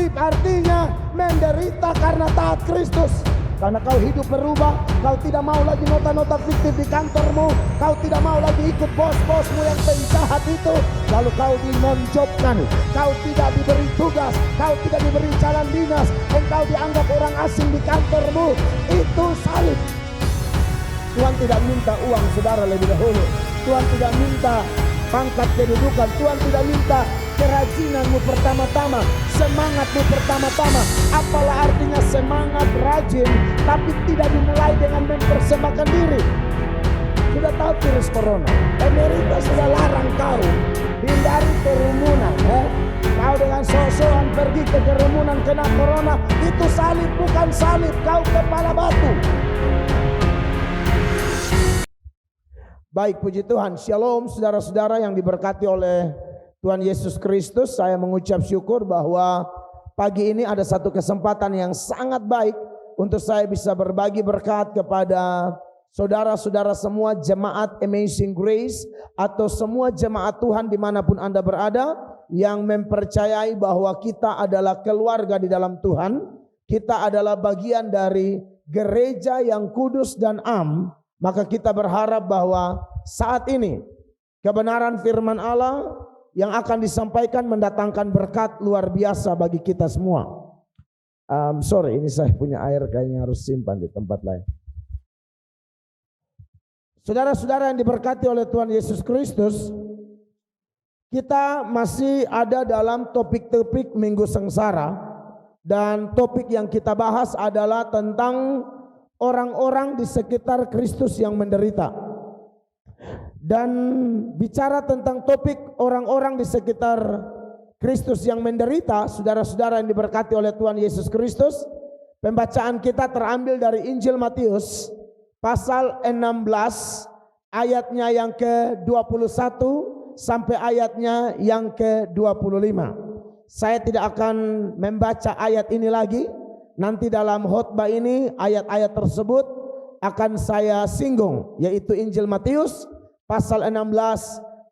Salib artinya menderita karena taat Kristus. Karena kau hidup berubah, kau tidak mau lagi nota-nota fiktif di kantormu, kau tidak mau lagi ikut bos-bosmu yang penjahat itu, lalu kau dinonjobkan, kau tidak diberi tugas, kau tidak diberi jalan dinas, engkau dianggap orang asing di kantormu. Itu salib. Tuhan tidak minta uang saudara lebih dahulu, Tuhan tidak minta pangkat kedudukan, Tuhan tidak minta kerajinanmu pertama-tama, semangatmu pertama-tama. Apalah artinya semangat rajin tapi tidak dimulai dengan mempersembahkan diri? Sudah tahu virus corona, pemerintah sudah larang kau hindari kerumunan. Kau dengan sok-sokan pergi ke kerumunan kena corona, itu salib bukan salib, kau kepala batu. Baik, puji Tuhan. Shalom saudara-saudara yang diberkati oleh Tuhan Yesus Kristus. Saya mengucap syukur bahwa pagi ini ada satu kesempatan yang sangat baik untuk saya bisa berbagi berkat kepada saudara-saudara semua jemaat Amazing Grace atau semua jemaat Tuhan dimanapun Anda berada, yang mempercayai bahwa kita adalah keluarga di dalam Tuhan. Kita adalah bagian dari gereja yang kudus dan am. Maka kita berharap bahwa saat ini kebenaran firman Allah yang akan disampaikan mendatangkan berkat luar biasa bagi kita semua. Sorry, ini saya punya air kayaknya harus simpan di tempat lain. Saudara-saudara yang diberkati oleh Tuhan Yesus Kristus, kita masih ada dalam topik-topik Minggu Sengsara, dan topik yang kita bahas adalah tentang orang-orang di sekitar Kristus yang menderita. Dan bicara tentang topik orang-orang di sekitar Kristus yang menderita, saudara-saudara yang diberkati oleh Tuhan Yesus Kristus, pembacaan kita terambil dari Injil Matius pasal 16 ayatnya yang ke-21 sampai ayatnya yang ke-25. Saya tidak akan membaca ayat ini lagi. Nanti dalam khotbah ini ayat-ayat tersebut akan saya singgung, yaitu Injil Matius pasal 16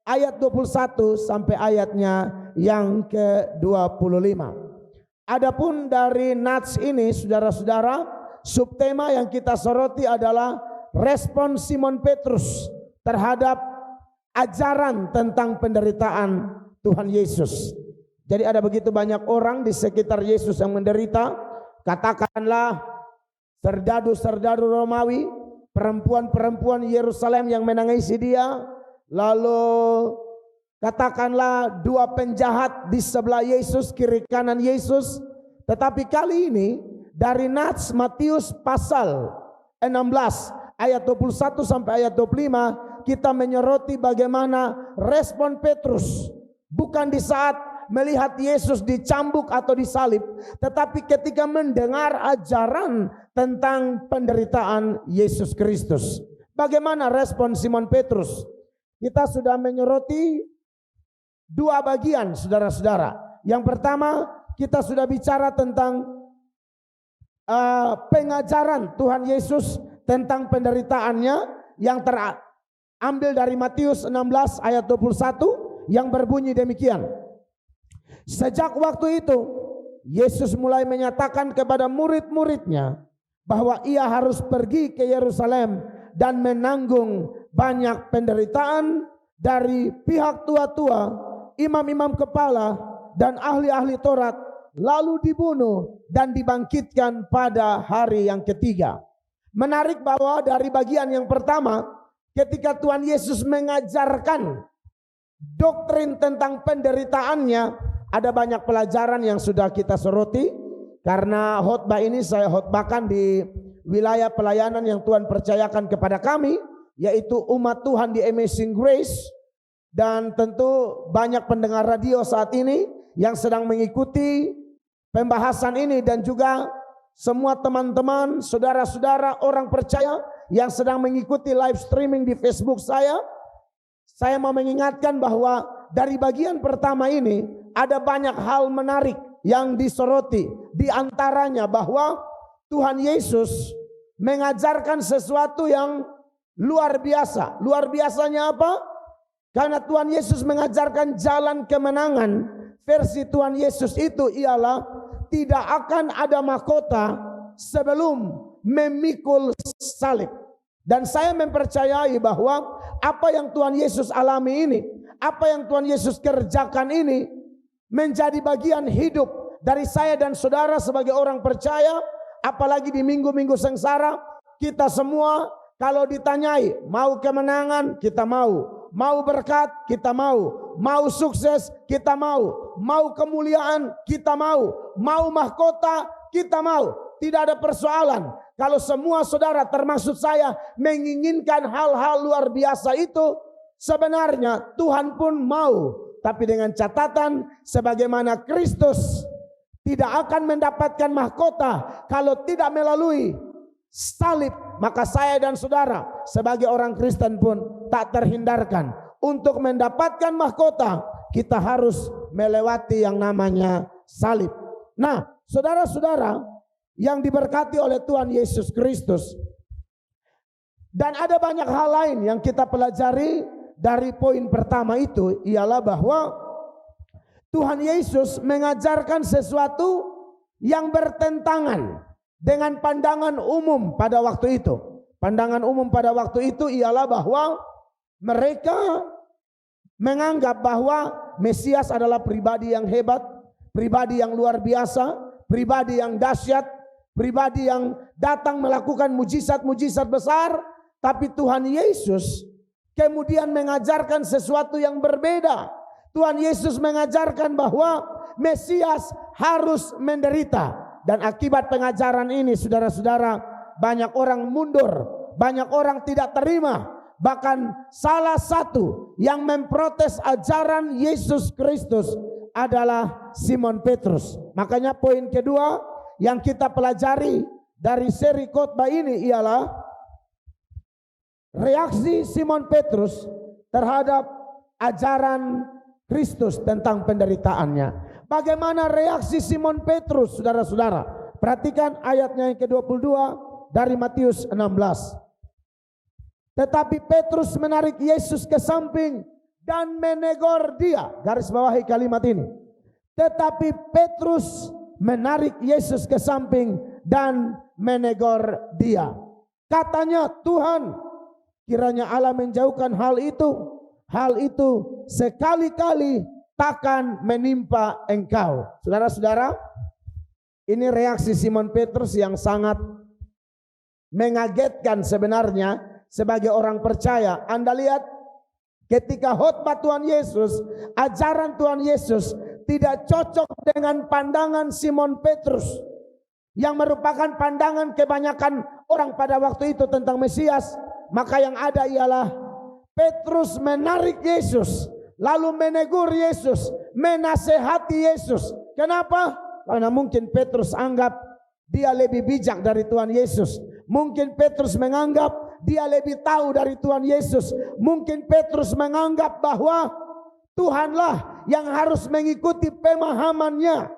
ayat 21 sampai ayatnya yang ke-25. Adapun dari nats ini saudara-saudara, subtema yang kita soroti adalah respon Simon Petrus terhadap ajaran tentang penderitaan Tuhan Yesus. Jadi ada begitu banyak orang di sekitar Yesus yang menderita. Katakanlah serdadu-serdadu Romawi, perempuan-perempuan Yerusalem yang menangisi dia, lalu katakanlah dua penjahat di sebelah Yesus, kiri kanan Yesus. Tetapi kali ini dari nats Matius pasal 16 ayat 21 sampai ayat 25 kita menyoroti bagaimana respon Petrus, bukan di saat melihat Yesus dicambuk atau disalib, tetapi ketika mendengar ajaran tentang penderitaan Yesus Kristus. Bagaimana respon Simon Petrus? Kita sudah menyoroti dua bagian saudara-saudara. Yang pertama, kita sudah bicara tentang pengajaran Tuhan Yesus tentang penderitaannya yang terambil dari Matius 16 ayat 21 yang berbunyi demikian. Sejak waktu itu Yesus mulai menyatakan kepada murid-muridnya bahwa ia harus pergi ke Yerusalem dan menanggung banyak penderitaan dari pihak tua-tua, imam-imam kepala dan ahli-ahli Taurat, lalu dibunuh dan dibangkitkan pada hari yang ketiga. Menarik bahwa dari bagian yang pertama, ketika Tuhan Yesus mengajarkan doktrin tentang penderitaannya, ada banyak pelajaran yang sudah kita soroti. Karena khotbah ini saya khotbahkan di wilayah pelayanan yang Tuhan percayakan kepada kami, yaitu umat Tuhan di Amazing Grace. Dan tentu banyak pendengar radio saat ini yang sedang mengikuti pembahasan ini, dan juga semua teman-teman, saudara-saudara, orang percaya yang sedang mengikuti live streaming di Facebook saya. Saya mau mengingatkan bahwa dari bagian pertama ini ada banyak hal menarik yang disoroti. Di antaranya bahwa Tuhan Yesus mengajarkan sesuatu yang luar biasa. Luar biasanya apa? Karena Tuhan Yesus mengajarkan jalan kemenangan. Versi Tuhan Yesus itu ialah tidak akan ada mahkota sebelum memikul salib. Dan saya mempercayai bahwa apa yang Tuhan Yesus alami ini, apa yang Tuhan Yesus kerjakan ini menjadi bagian hidup dari saya dan saudara sebagai orang percaya. Apalagi di minggu-minggu sengsara, kita semua kalau ditanyai mau kemenangan, kita mau berkat, kita mau sukses, kita mau kemuliaan, kita mau mahkota, kita mau. Tidak ada persoalan. Kalau semua saudara termasuk saya menginginkan hal-hal luar biasa itu, sebenarnya Tuhan pun mau. Tapi dengan catatan sebagaimana Kristus tidak akan mendapatkan mahkota kalau tidak melalui salib, maka saya dan saudara sebagai orang Kristen pun tak terhindarkan. Untuk mendapatkan mahkota kita harus melewati yang namanya salib. Nah, saudara-saudara yang diberkati oleh Tuhan Yesus Kristus, dan ada banyak hal lain yang kita pelajari dari poin pertama itu, ialah bahwa Tuhan Yesus mengajarkan sesuatu yang bertentangan dengan pandangan umum pada waktu itu. Pandangan umum pada waktu itu ialah bahwa mereka menganggap bahwa Mesias adalah pribadi yang hebat, pribadi yang luar biasa, pribadi yang dahsyat, pribadi yang datang melakukan mujizat-mujizat besar. Tapi Tuhan Yesus kemudian mengajarkan sesuatu yang berbeda. Tuhan Yesus mengajarkan bahwa Mesias harus menderita. Dan akibat pengajaran ini, saudara-saudara, banyak orang mundur, banyak orang tidak terima. Bahkan salah satu yang memprotes ajaran Yesus Kristus adalah Simon Petrus. Makanya poin kedua yang kita pelajari dari seri khotbah ini ialah reaksi Simon Petrus terhadap ajaran Kristus tentang penderitaannya. Bagaimana reaksi Simon Petrus, saudara-saudara? Perhatikan ayatnya yang ke-22 dari Matius 16. Tetapi Petrus menarik Yesus ke samping dan menegur dia. Garis bawahi kalimat ini. Tetapi Petrus menarik Yesus ke samping dan menegur dia. Katanya, Tuhan, kiranya Allah menjauhkan hal itu sekali-kali takkan menimpa engkau. Saudara-saudara, ini reaksi Simon Petrus yang sangat mengagetkan sebenarnya sebagai orang percaya. Anda lihat ketika khotbah Tuhan Yesus, ajaran Tuhan Yesus tidak cocok dengan pandangan Simon Petrus yang merupakan pandangan kebanyakan orang pada waktu itu tentang Mesias. Maka yang ada ialah Petrus menarik Yesus, lalu menegur Yesus, menasehati Yesus. Kenapa? Karena mungkin Petrus anggap dia lebih bijak dari Tuhan Yesus. Mungkin Petrus menganggap dia lebih tahu dari Tuhan Yesus. Mungkin Petrus menganggap bahwa Tuhanlah yang harus mengikuti pemahamannya.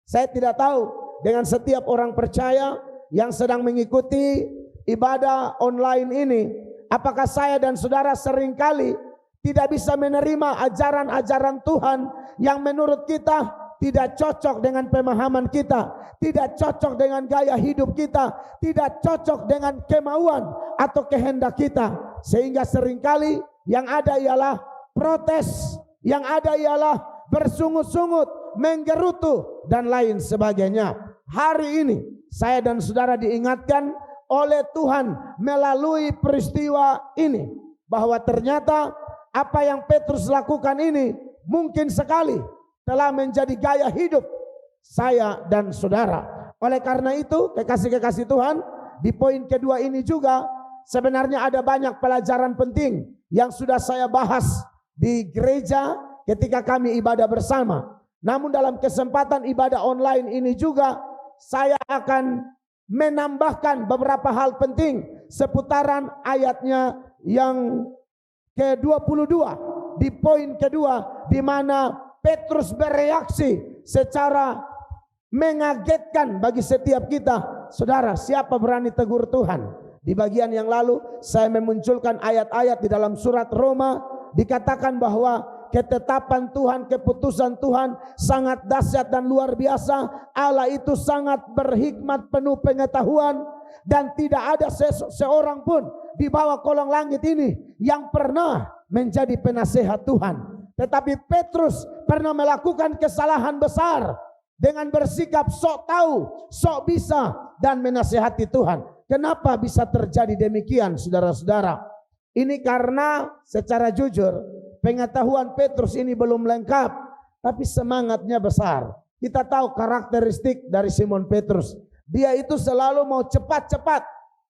Saya tidak tahu dengan setiap orang percaya yang sedang mengikuti ibadah online ini, apakah saya dan saudara seringkali tidak bisa menerima ajaran-ajaran Tuhan yang menurut kita tidak cocok dengan pemahaman kita, tidak cocok dengan gaya hidup kita, tidak cocok dengan kemauan atau kehendak kita. Sehingga seringkali yang ada ialah protes, yang ada ialah bersungut-sungut, menggerutu dan lain sebagainya. Hari ini saya dan saudara diingatkan oleh Tuhan melalui peristiwa ini bahwa ternyata apa yang Petrus lakukan ini mungkin sekali telah menjadi gaya hidup saya dan saudara. Oleh karena itu, kekasih-kekasih Tuhan, di poin kedua ini juga sebenarnya ada banyak pelajaran penting yang sudah saya bahas di gereja ketika kami ibadah bersama. Namun dalam kesempatan ibadah online ini juga saya akan menambahkan beberapa hal penting seputaran ayatnya yang ke-22 di poin kedua, di mana Petrus bereaksi secara mengagetkan bagi setiap kita. Saudara, siapa berani tegur Tuhan? Di bagian yang lalu saya memunculkan ayat-ayat di dalam surat Roma, dikatakan bahwa ketetapan Tuhan, keputusan Tuhan sangat dahsyat dan luar biasa. Allah itu sangat berhikmat, penuh pengetahuan, dan tidak ada seorang pun di bawah kolong langit ini yang pernah menjadi penasehat Tuhan. Tetapi Petrus pernah melakukan kesalahan besar dengan bersikap sok tahu, sok bisa, dan menasehati Tuhan. Kenapa bisa terjadi demikian, saudara-saudara? Ini karena secara jujur pengetahuan Petrus ini belum lengkap, tapi semangatnya besar. Kita tahu karakteristik dari Simon Petrus. Dia itu selalu mau cepat-cepat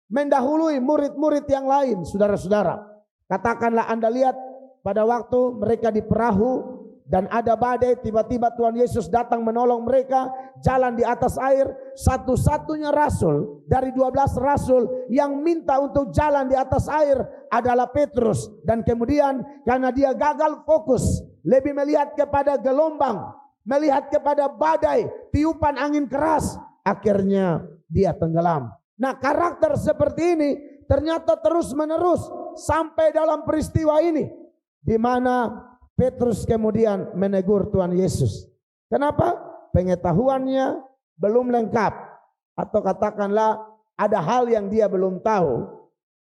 mendahului murid-murid yang lain, saudara-saudara. Katakanlah Anda lihat pada waktu mereka di perahu dan ada badai, tiba-tiba Tuhan Yesus datang menolong mereka jalan di atas air. Satu-satunya rasul dari 12 rasul yang minta untuk jalan di atas air adalah Petrus. Dan kemudian karena dia gagal fokus, lebih melihat kepada gelombang, melihat kepada badai, tiupan angin keras, akhirnya dia tenggelam. Nah, karakter seperti ini ternyata terus menerus sampai dalam peristiwa ini, di mana Petrus kemudian menegur Tuhan Yesus. Kenapa? Pengetahuannya belum lengkap, atau katakanlah ada hal yang dia belum tahu.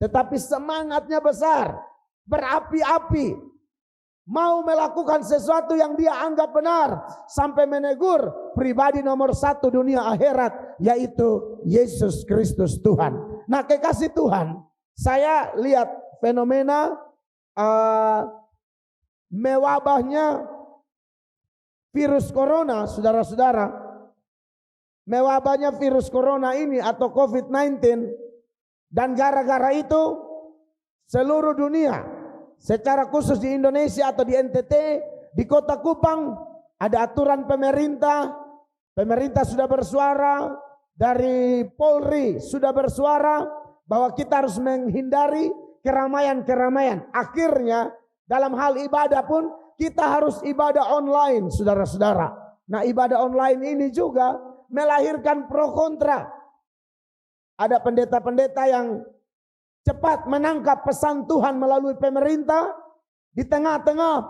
Tetapi semangatnya besar, berapi-api, mau melakukan sesuatu yang dia anggap benar, sampai menegur pribadi nomor 1 dunia akhirat, yaitu Yesus Kristus Tuhan. Nah, kekasih Tuhan, saya lihat fenomena mewabahnya virus corona, saudara-saudara. Mewabahnya virus corona ini atau COVID-19, dan gara-gara itu seluruh dunia, secara khusus di Indonesia atau di NTT, di Kota Kupang ada aturan pemerintah. Pemerintah sudah bersuara, dari Polri sudah bersuara bahwa kita harus menghindari keramaian-keramaian. Akhirnya dalam hal ibadah pun kita harus ibadah online, saudara-saudara. Nah, ibadah online ini juga melahirkan pro kontra. Ada pendeta-pendeta yang cepat menangkap pesan Tuhan melalui pemerintah di tengah-tengah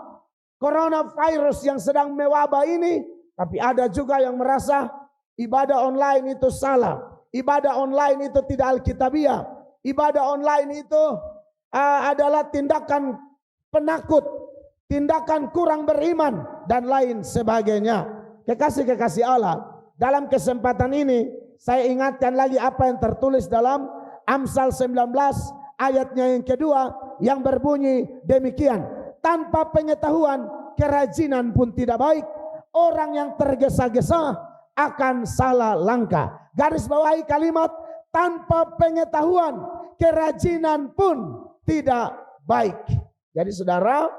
coronavirus yang sedang mewabah ini. Tapi ada juga yang merasa ibadah online itu salah, ibadah online itu tidak alkitabiah, ibadah online itu adalah tindakan penakut, tindakan kurang beriman, dan lain sebagainya. Kekasih-kekasih Allah, dalam kesempatan ini saya ingatkan lagi apa yang tertulis dalam Amsal 19 ayatnya yang kedua, yang berbunyi demikian: tanpa pengetahuan kerajinan pun tidak baik, orang yang tergesa-gesa akan salah langkah. Garis bawahi kalimat tanpa pengetahuan kerajinan pun tidak baik. Jadi saudara,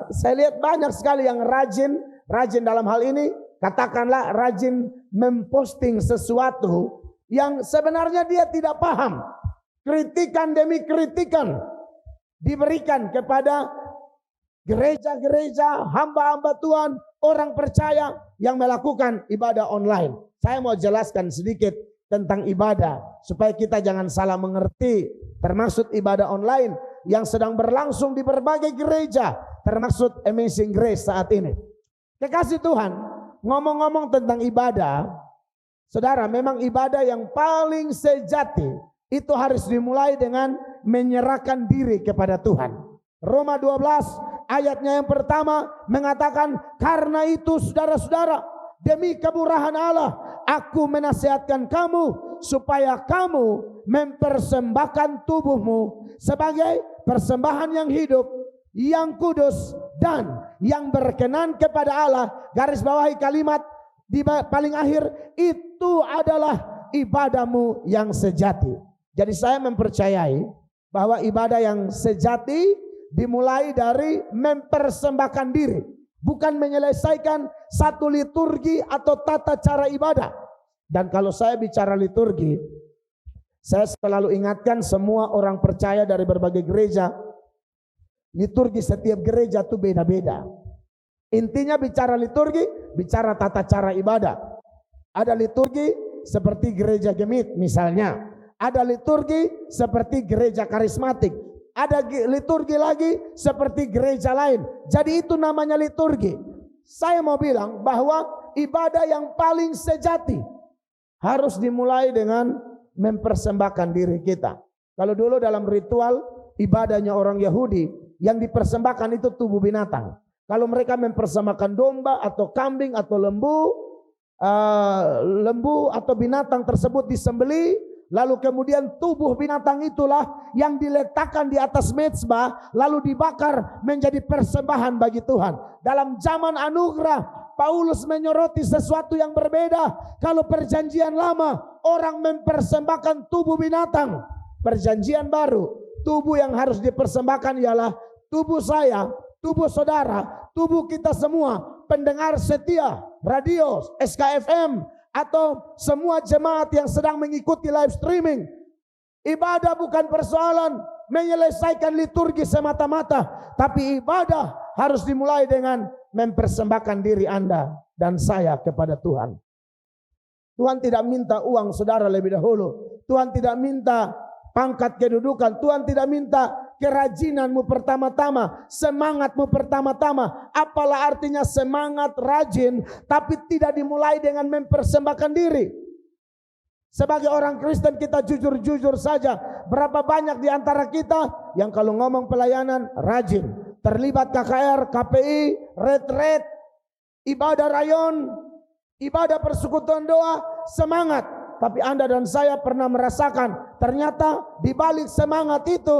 saya lihat banyak sekali yang rajin dalam hal ini. Katakanlah rajin memposting sesuatu yang sebenarnya dia tidak paham. Kritikan demi kritikan diberikan kepada gereja-gereja, hamba-hamba Tuhan, orang percaya yang melakukan ibadah online. Saya mau jelaskan sedikit tentang ibadah supaya kita jangan salah mengerti, termasuk ibadah online yang sedang berlangsung di berbagai gereja, termasuk Amazing Grace saat ini. Kekasih Tuhan, ngomong-ngomong tentang ibadah, saudara, memang ibadah yang paling sejati itu harus dimulai dengan menyerahkan diri kepada Tuhan. Roma 12 ayatnya yang pertama mengatakan, karena itu saudara-saudara, demi kemurahan Allah, aku menasihatkan kamu supaya kamu mempersembahkan tubuhmu sebagai persembahan yang hidup, yang kudus, dan yang berkenan kepada Allah. Garis bawahi kalimat di paling akhir, itu adalah ibadahmu yang sejati. Jadi saya mempercayai bahwa ibadah yang sejati dimulai dari mempersembahkan diri, bukan menyelesaikan satu liturgi atau tata cara ibadah. Dan kalau saya bicara liturgi, saya selalu ingatkan semua orang percaya dari berbagai gereja, liturgi setiap gereja itu beda-beda. Intinya bicara liturgi, bicara tata cara ibadah. Ada liturgi seperti gereja Gemit misalnya, ada liturgi seperti gereja karismatik, ada liturgi lagi seperti gereja lain. Jadi itu namanya liturgi. Saya mau bilang bahwa ibadah yang paling sejati harus dimulai dengan mempersembahkan diri kita. Kalau dulu dalam ritual ibadahnya orang Yahudi, yang dipersembahkan itu tubuh binatang. Kalau mereka mempersembahkan domba atau kambing atau lembu atau binatang tersebut disembelih, lalu kemudian tubuh binatang itulah yang diletakkan di atas mezbah, lalu dibakar menjadi persembahan bagi Tuhan. Dalam zaman anugerah, Paulus menyoroti sesuatu yang berbeda. Kalau perjanjian lama, orang mempersembahkan tubuh binatang. Perjanjian baru, tubuh yang harus dipersembahkan ialah tubuh saya, tubuh saudara, tubuh kita semua, pendengar setia radio SKFM atau semua jemaat yang sedang mengikuti live streaming. Ibadah bukan persoalan menyelesaikan liturgi semata-mata, tapi ibadah harus dimulai dengan mempersembahkan diri Anda dan saya kepada Tuhan. Tuhan tidak minta uang saudara lebih dahulu. Tuhan tidak minta pangkat kedudukan. Tuhan tidak minta kerajinanmu pertama-tama, semangatmu pertama-tama. Apalah artinya semangat rajin tapi tidak dimulai dengan mempersembahkan diri. Sebagai orang Kristen kita jujur-jujur saja, berapa banyak di antara kita yang kalau ngomong pelayanan rajin, terlibat KKR, KPI, retret, ibadah rayon, ibadah persekutuan doa, semangat. Tapi Anda dan saya pernah merasakan ternyata di balik semangat itu,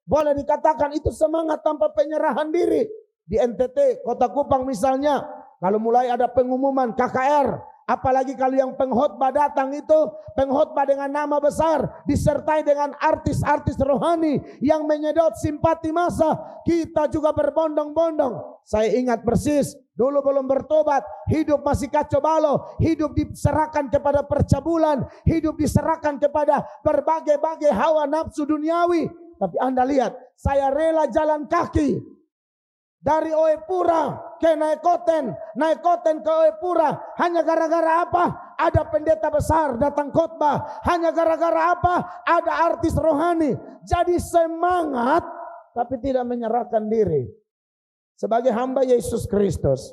boleh dikatakan itu semangat tanpa penyerahan diri. Di NTT, Kota Kupang misalnya, kalau mulai ada pengumuman KKR, apalagi kalau yang pengkhotbah datang itu pengkhotbah dengan nama besar, disertai dengan artis-artis rohani yang menyedot simpati massa, kita juga berbondong-bondong. Saya ingat persis, dulu belum bertobat, hidup masih kacau balau, hidup diserahkan kepada percabulan, hidup diserahkan kepada berbagai-bagai hawa nafsu duniawi. Tapi Anda lihat, saya rela jalan kaki dari Oepura ke Naikoten ke Oepura. Hanya gara-gara apa? Ada pendeta besar datang khotbah. Hanya gara-gara apa? Ada artis rohani. Jadi semangat tapi tidak menyerahkan diri. Sebagai hamba Yesus Kristus,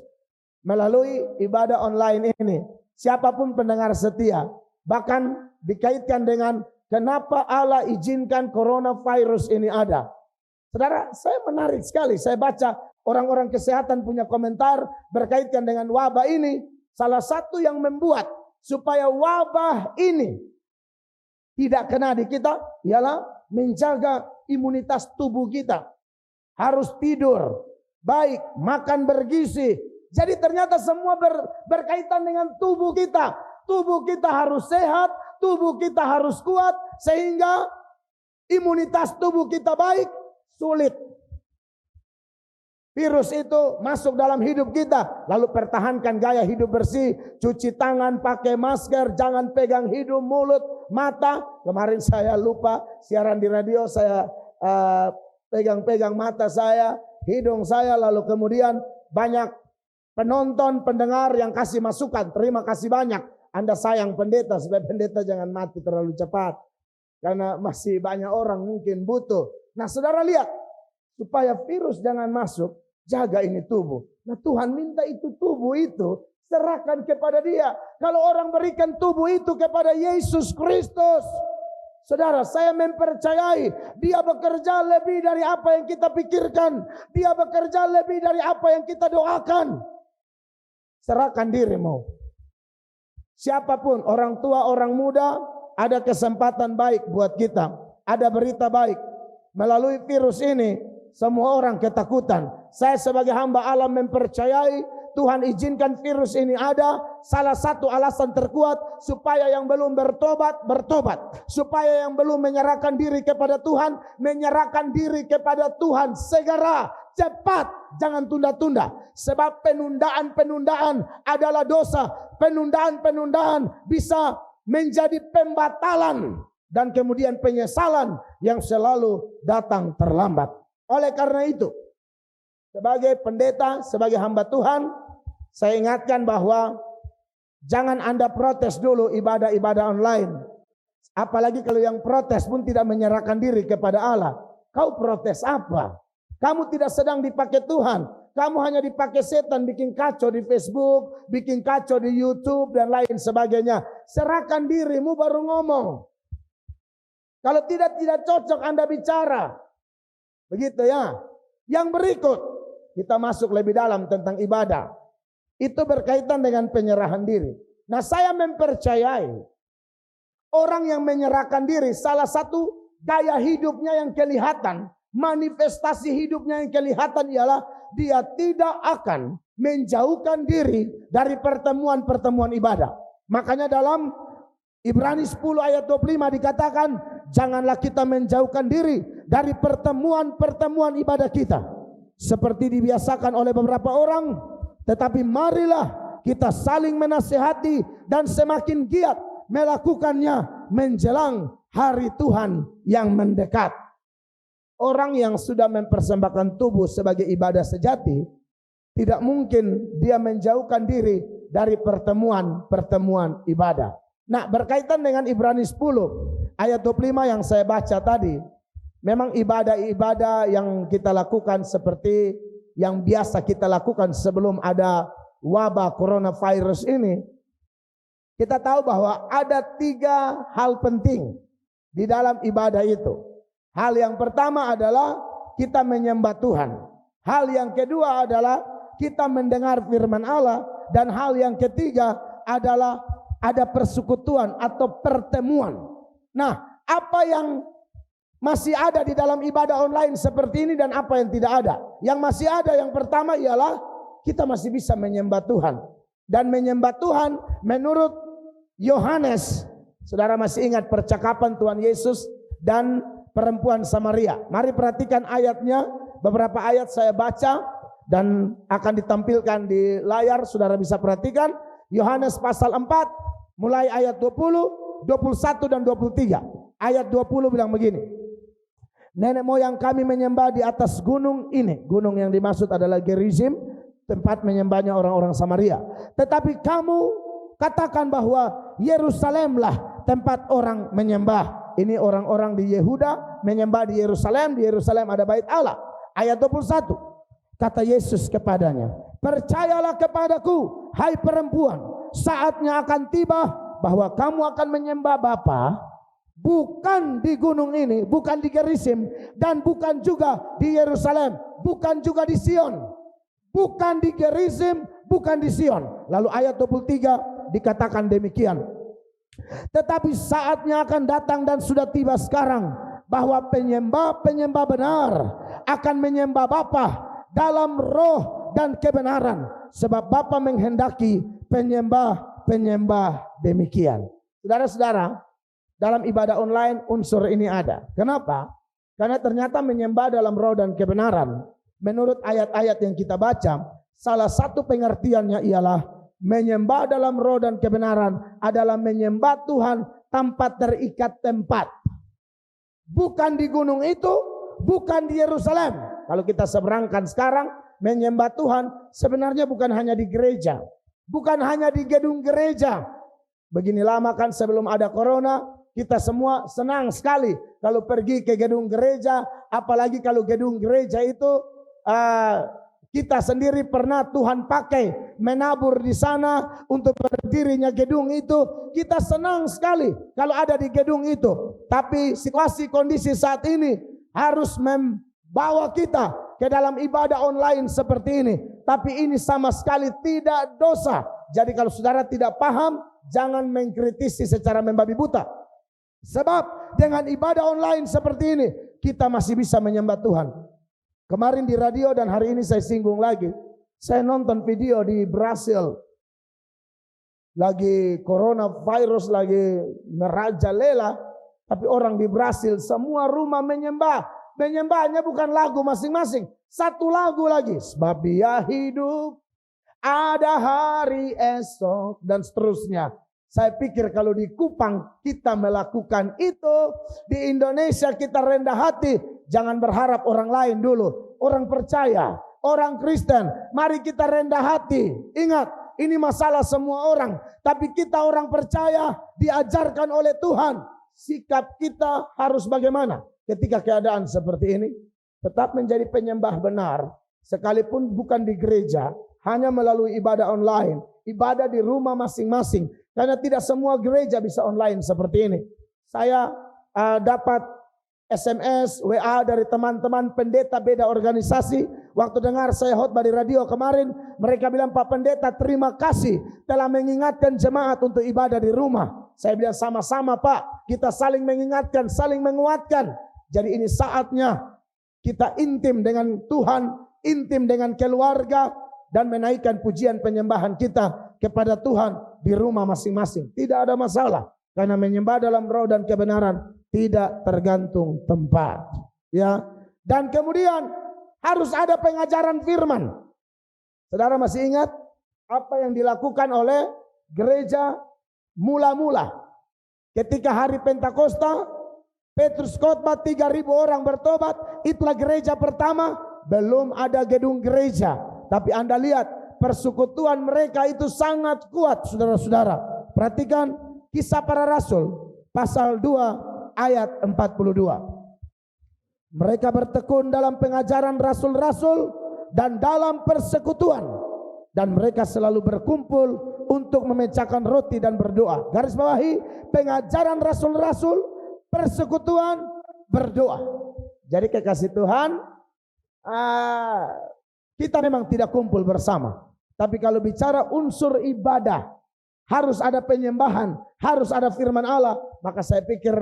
melalui ibadah online ini, siapapun pendengar setia, bahkan dikaitkan dengan kenapa Allah izinkan coronavirus ini ada. Saudara, saya menarik sekali. Saya baca orang-orang kesehatan punya komentar berkaitan dengan wabah ini. Salah satu yang membuat supaya wabah ini tidak kena di kita ialah menjaga imunitas tubuh kita. Harus tidur baik, makan bergizi. Jadi ternyata semua berkaitan dengan tubuh kita. Tubuh kita harus sehat, tubuh kita harus kuat, sehingga imunitas tubuh kita baik. Sulit virus itu masuk dalam hidup kita. Lalu pertahankan gaya hidup bersih, cuci tangan, pakai masker, jangan pegang hidung, mulut, mata. Kemarin saya lupa siaran di radio, saya pegang-pegang mata saya, hidung saya, lalu kemudian banyak penonton, pendengar yang kasih masukan. Terima kasih banyak. Anda sayang pendeta, supaya pendeta jangan mati terlalu cepat. Karena masih banyak orang mungkin butuh. Nah saudara lihat, supaya virus jangan masuk, jaga ini tubuh. Nah Tuhan minta itu tubuh itu, serahkan kepada Dia. Kalau orang berikan tubuh itu kepada Yesus Kristus, saudara, saya mempercayai Dia bekerja lebih dari apa yang kita pikirkan. Dia bekerja lebih dari apa yang kita doakan. Serahkan dirimu. Siapapun, orang tua, orang muda, ada kesempatan baik buat kita. Ada berita baik. Melalui virus ini, semua orang ketakutan. Saya sebagai hamba Allah mempercayai Tuhan izinkan virus ini ada. Salah satu alasan terkuat supaya yang belum bertobat, bertobat. Supaya yang belum menyerahkan diri kepada Tuhan, menyerahkan diri kepada Tuhan segera, cepat, jangan tunda-tunda. Sebab penundaan-penundaan adalah dosa. Penundaan-penundaan bisa menjadi pembatalan dan kemudian penyesalan yang selalu datang terlambat. Oleh karena itu, sebagai pendeta, sebagai hamba Tuhan, saya ingatkan bahwa jangan Anda protes dulu ibadah-ibadah online. Apalagi kalau yang protes pun tidak menyerahkan diri kepada Allah. kau protes apa? Kamu tidak sedang dipakai Tuhan. Kamu hanya dipakai setan, bikin kacau di Facebook, bikin kacau di YouTube dan lain sebagainya. Serahkan dirimu baru ngomong. Kalau tidak cocok Anda bicara. Begitu ya. Yang berikut, kita masuk lebih dalam tentang ibadah. Itu berkaitan dengan penyerahan diri. Nah, saya mempercayai orang yang menyerahkan diri, salah satu gaya hidupnya yang kelihatan, manifestasi hidupnya yang kelihatan ialah dia tidak akan menjauhkan diri dari pertemuan-pertemuan ibadah. Makanya dalam Ibrani 10 ayat 25 dikatakan, janganlah kita menjauhkan diri dari pertemuan-pertemuan ibadah kita, seperti dibiasakan oleh beberapa orang, tetapi marilah kita saling menasihati dan semakin giat melakukannya menjelang hari Tuhan yang mendekat. Orang yang sudah mempersembahkan tubuh sebagai ibadah sejati, tidak mungkin dia menjauhkan diri dari pertemuan-pertemuan ibadah. Nah, berkaitan dengan Ibrani 10 ayat 25 yang saya baca tadi, memang ibadah-ibadah yang kita lakukan seperti yang biasa kita lakukan sebelum ada wabah coronavirus ini. Kita tahu bahwa ada 3 hal penting di dalam ibadah itu. Hal yang pertama adalah kita menyembah Tuhan. Hal yang kedua adalah kita mendengar firman Allah. Dan hal yang ketiga adalah ada persekutuan atau pertemuan. Nah, apa yang masih ada di dalam ibadah online seperti ini dan apa yang tidak ada? Yang masih ada, yang pertama ialah kita masih bisa menyembah Tuhan. Dan menyembah Tuhan menurut Yohanes, saudara masih ingat percakapan Tuhan Yesus dan perempuan Samaria. Mari perhatikan ayatnya, beberapa ayat saya baca dan akan ditampilkan di layar, saudara bisa perhatikan. Yohanes pasal 4 mulai ayat 20, 21 dan 23. Ayat 20 bilang begini. Nenek moyang kami menyembah di atas gunung ini. Gunung yang dimaksud adalah Gerizim, tempat menyembahnya orang-orang Samaria. Tetapi kamu katakan bahwa Yerusalemlah tempat orang menyembah. Ini orang-orang di Yehuda menyembah di Yerusalem. Di Yerusalem ada bait Allah. Ayat 21. Kata Yesus kepadanya, percayalah kepadaku, hai perempuan, saatnya akan tiba bahwa kamu akan menyembah Bapa, bukan di gunung ini, bukan di Gerizim, dan bukan juga di Yerusalem, bukan juga di Sion. Bukan di Gerizim, bukan di Sion. Lalu ayat 23 dikatakan demikian. Tetapi saatnya akan datang dan sudah tiba sekarang bahwa penyembah-penyembah benar akan menyembah Bapa dalam roh dan kebenaran, sebab Bapa menghendaki penyembah-penyembah demikian. Saudara-saudara, dalam ibadah online unsur ini ada. Kenapa? Karena ternyata menyembah dalam roh dan kebenaran, menurut ayat-ayat yang kita baca, salah satu pengertiannya ialah menyembah dalam roh dan kebenaran adalah menyembah Tuhan tanpa terikat tempat. Bukan di gunung itu, bukan di Yerusalem. Kalau kita seberangkan sekarang, menyembah Tuhan sebenarnya bukan hanya di gereja, bukan hanya di gedung gereja. Begini lama kan sebelum ada corona, kita semua senang sekali kalau pergi ke gedung gereja, apalagi kalau gedung gereja itu kita sendiri pernah Tuhan pakai menabur di sana untuk berdirinya gedung itu. Kita senang sekali kalau ada di gedung itu. Tapi situasi kondisi saat ini harus membawa kita ke dalam ibadah online seperti ini. Tapi ini sama sekali tidak dosa. Jadi kalau saudara tidak paham, jangan mengkritisi secara membabi buta. Sebab dengan ibadah online seperti ini, kita masih bisa menyembah Tuhan. Kemarin di radio dan hari ini saya singgung lagi. Saya nonton video di Brasil. Lagi coronavirus lagi merajalela. Tapi orang di Brasil semua rumah menyembah. Menyembahnya bukan lagu masing-masing. Satu lagu lagi. Sebab dia hidup, ada hari esok, dan seterusnya. Saya pikir kalau di Kupang kita melakukan itu, di Indonesia kita rendah hati. Jangan berharap orang lain dulu. Orang percaya, orang Kristen, mari kita rendah hati. Ingat, ini masalah semua orang. Tapi kita orang percaya diajarkan oleh Tuhan. Sikap kita harus bagaimana? ketika keadaan seperti ini, tetap menjadi penyembah benar, sekalipun bukan di gereja, hanya melalui ibadah online, ibadah di rumah masing-masing, karena tidak semua gereja bisa online seperti ini. Saya dapat SMS, WA dari teman-teman pendeta beda organisasi. Waktu dengar saya khotbah di radio kemarin, mereka bilang, Pak Pendeta, terima kasih telah mengingatkan jemaat untuk ibadah di rumah. Saya bilang, sama-sama Pak, kita saling mengingatkan, saling menguatkan. Jadi ini saatnya kita intim dengan Tuhan, intim dengan keluarga, dan menaikkan pujian penyembahan kita kepada Tuhan di rumah masing-masing. Tidak ada masalah, karena menyembah dalam roh dan kebenaran tidak tergantung tempat, ya. Dan kemudian harus ada pengajaran firman. Saudara masih ingat apa yang dilakukan oleh gereja mula-mula ketika hari Pentakosta? Petrus khotbah 3.000 orang bertobat. Itulah gereja pertama. Belum ada gedung gereja, tapi Anda lihat persekutuan mereka itu sangat kuat, saudara-saudara. Perhatikan Kisah Para Rasul pasal 2 ayat 42. Mereka bertekun dalam pengajaran rasul-rasul dan dalam persekutuan, dan mereka selalu berkumpul untuk memecahkan roti dan berdoa. Garis bawahi, pengajaran rasul-rasul, persekutuan, berdoa. Jadi kekasih Tuhan, kita memang tidak kumpul bersama, tapi kalau bicara unsur ibadah, harus ada penyembahan, harus ada firman Allah, maka saya pikir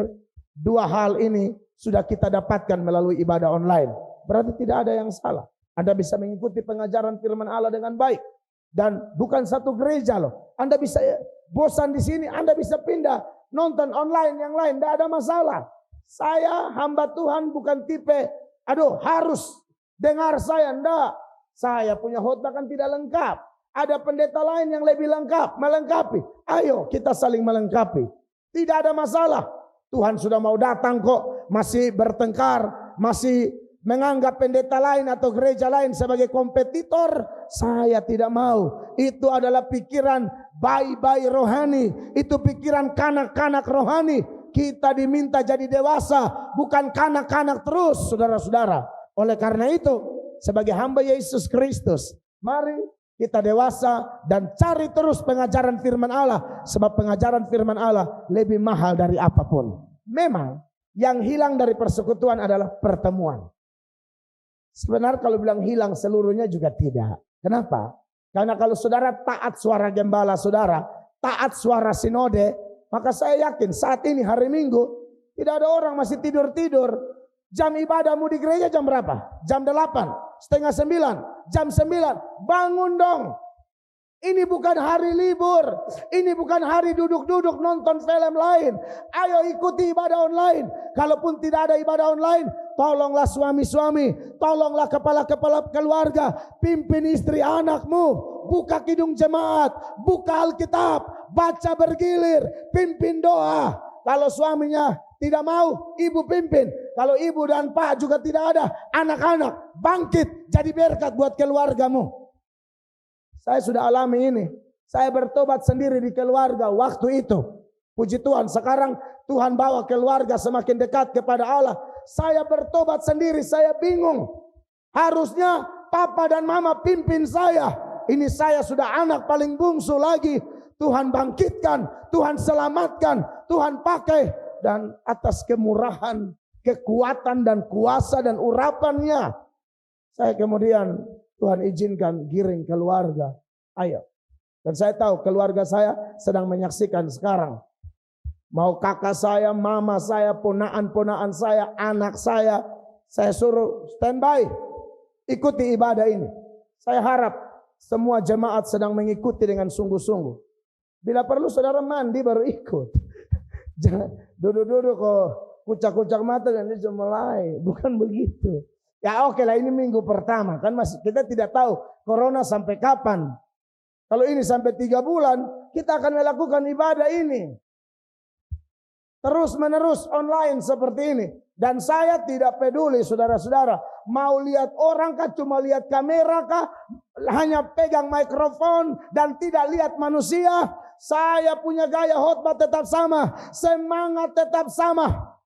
dua hal ini sudah kita dapatkan melalui ibadah online. Berarti tidak ada yang salah. Anda bisa mengikuti pengajaran firman Allah dengan baik. Dan bukan satu gereja loh. Anda bisa bosan di sini, Anda bisa pindah nonton online yang lain, tidak ada masalah. Saya hamba Tuhan bukan tipe, aduh harus dengar saya, enggak. Saya punya khotbah kan tidak lengkap. Ada pendeta lain yang lebih lengkap, melengkapi. Ayo kita saling melengkapi. Tidak ada masalah. Tuhan sudah mau datang kok, masih bertengkar, masih menganggap pendeta lain atau gereja lain sebagai kompetitor. Saya tidak mau. Itu adalah pikiran bayi-bayi rohani. Itu pikiran kanak-kanak rohani. Kita diminta jadi dewasa, bukan kanak-kanak terus, saudara-saudara. Oleh karena itu, sebagai hamba Yesus Kristus, mari kita dewasa dan cari terus pengajaran firman Allah. Sebab pengajaran firman Allah lebih mahal dari apapun. Memang yang hilang dari persekutuan adalah pertemuan. Sebenarnya kalau bilang hilang seluruhnya juga tidak. Kenapa? Karena kalau saudara taat suara gembala saudara, taat suara sinode, maka saya yakin saat ini hari Minggu tidak ada orang masih tidur-tidur. Jam ibadahmu di gereja jam berapa? Jam 8, setengah 9, jam 9. Bangun dong. Ini bukan hari libur. Ini bukan hari duduk-duduk nonton film lain. Ayo ikuti ibadah online. Kalaupun tidak ada ibadah online, tolonglah suami-suami, tolonglah kepala-kepala keluarga, pimpin istri anakmu, buka kidung jemaat, buka Alkitab, baca bergilir, pimpin doa. Kalau suaminya tidak mau, ibu pimpin. Kalau ibu dan pak juga tidak ada, anak-anak bangkit jadi berkat buat keluargamu. Saya sudah alami ini. Saya bertobat sendiri di keluarga waktu itu. Puji Tuhan, sekarang Tuhan bawa keluarga semakin dekat kepada Allah. Saya bertobat sendiri, saya bingung. Harusnya papa dan mama pimpin saya. Ini saya sudah anak paling bungsu lagi. Tuhan bangkitkan, Tuhan selamatkan, Tuhan pakai. Dan atas kemurahan, kekuatan dan kuasa dan urapannya, saya kemudian Tuhan izinkan giring keluarga. Ayo. Dan saya tahu keluarga saya sedang menyaksikan sekarang. Mau kakak saya, mama saya, ponaan-ponaan saya, anak saya suruh standby. Ikuti ibadah ini. Saya harap semua jemaat sedang mengikuti dengan sungguh-sungguh. Bila perlu saudara mandi baru ikut. Jangan duduk-duduk kok kucak-kucak mata dan dia mulai. Bukan begitu. Ya oke lah, ini minggu pertama. Kan masih kita tidak tahu corona sampai kapan. Kalau ini sampai 3 bulan, kita akan melakukan ibadah ini. Terus menerus online seperti ini. Dan saya tidak peduli saudara-saudara. Mau lihat orang kah, cuma lihat kamera kah, hanya pegang mikrofon dan tidak lihat manusia. Saya punya gaya khotbah tetap sama. Semangat tetap sama.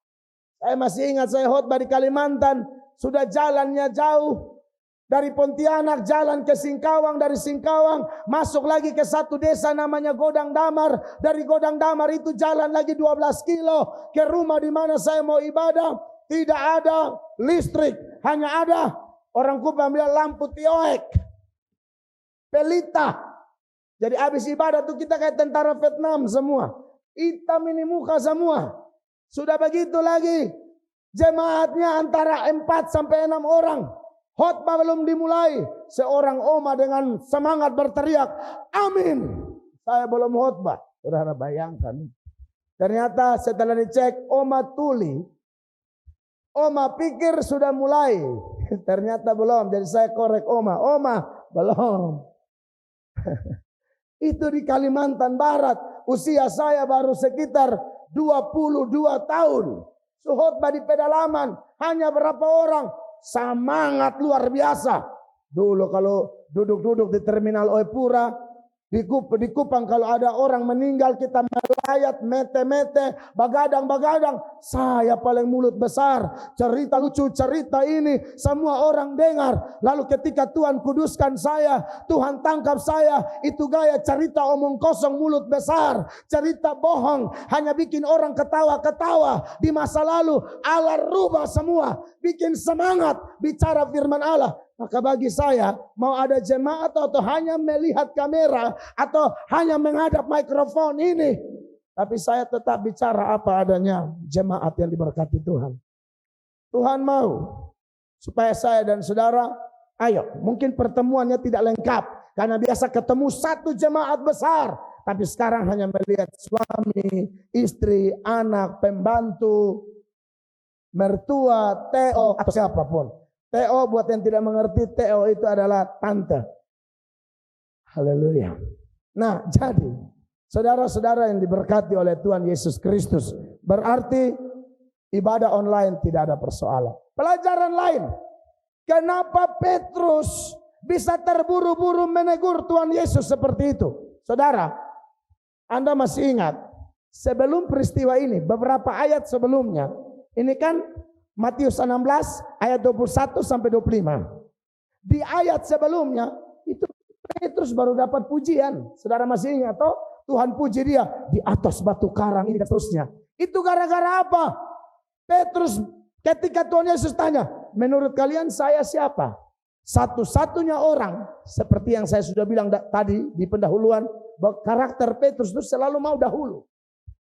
Saya masih ingat saya khotbah di Kalimantan, sudah jalannya jauh. Dari Pontianak jalan ke Singkawang, dari Singkawang masuk lagi ke satu desa namanya Godang Damar. Dari Godang Damar itu jalan lagi 12 kilo ke rumah di mana saya mau ibadah. Tidak ada listrik, hanya ada orang Kupang bilang lampu tioek, pelita. Jadi habis ibadah tuh kita kayak tentara Vietnam semua, hitam ini muka semua. Sudah begitu lagi jemaatnya antara 4 sampai 6 orang. Khotbah belum dimulai, seorang oma dengan semangat berteriak, amin. Saya belum khotbah. Saudara bayangkan. Ternyata setelah dicek, oma tuli. Oma pikir sudah mulai. Ternyata belum. Jadi saya korek oma. Oma, belum. Itu di Kalimantan Barat. Usia saya baru sekitar 22 tahun. Khotbah di pedalaman. Hanya berapa orang? Semangat luar biasa. Dulu kalau duduk-duduk di terminal Oepura, di Kupang kalau ada orang meninggal kita melayat, mete-mete, bagadang-bagadang. Saya paling mulut besar. Cerita lucu, cerita ini semua orang dengar. Lalu ketika Tuhan kuduskan saya, Tuhan tangkap saya, itu gaya cerita omong kosong mulut besar. Cerita bohong, hanya bikin orang ketawa-ketawa. Di masa lalu Allah rubah semua, bikin semangat bicara firman Allah. Maka bagi saya, mau ada jemaat atau hanya melihat kamera atau hanya menghadap mikrofon ini, tapi saya tetap bicara apa adanya, jemaat yang diberkati Tuhan. Tuhan mau supaya saya dan saudara, ayo, mungkin pertemuannya tidak lengkap karena biasa ketemu satu jemaat besar, tapi sekarang hanya melihat suami, istri, anak, pembantu, mertua, TO atau siapapun. TO buat yang tidak mengerti, TO itu adalah tante. Haleluya. Nah, jadi saudara-saudara yang diberkati oleh Tuhan Yesus Kristus, berarti ibadah online tidak ada persoalan. Pelajaran lain, kenapa Petrus bisa terburu-buru menegur Tuhan Yesus seperti itu? Saudara, Anda masih ingat sebelum peristiwa ini, beberapa ayat sebelumnya, ini kan Matius 16 ayat 21 sampai 25. Di ayat sebelumnya itu Petrus baru dapat pujian. Saudara masih ingat toh? Tuhan puji dia di atas batu karang ini dan seterusnya. Itu gara-gara apa? Petrus ketika Tuhan Yesus tanya, menurut kalian saya siapa? Satu-satunya orang seperti yang saya sudah bilang tadi di pendahuluan, bahwa karakter Petrus itu selalu mau dahulu.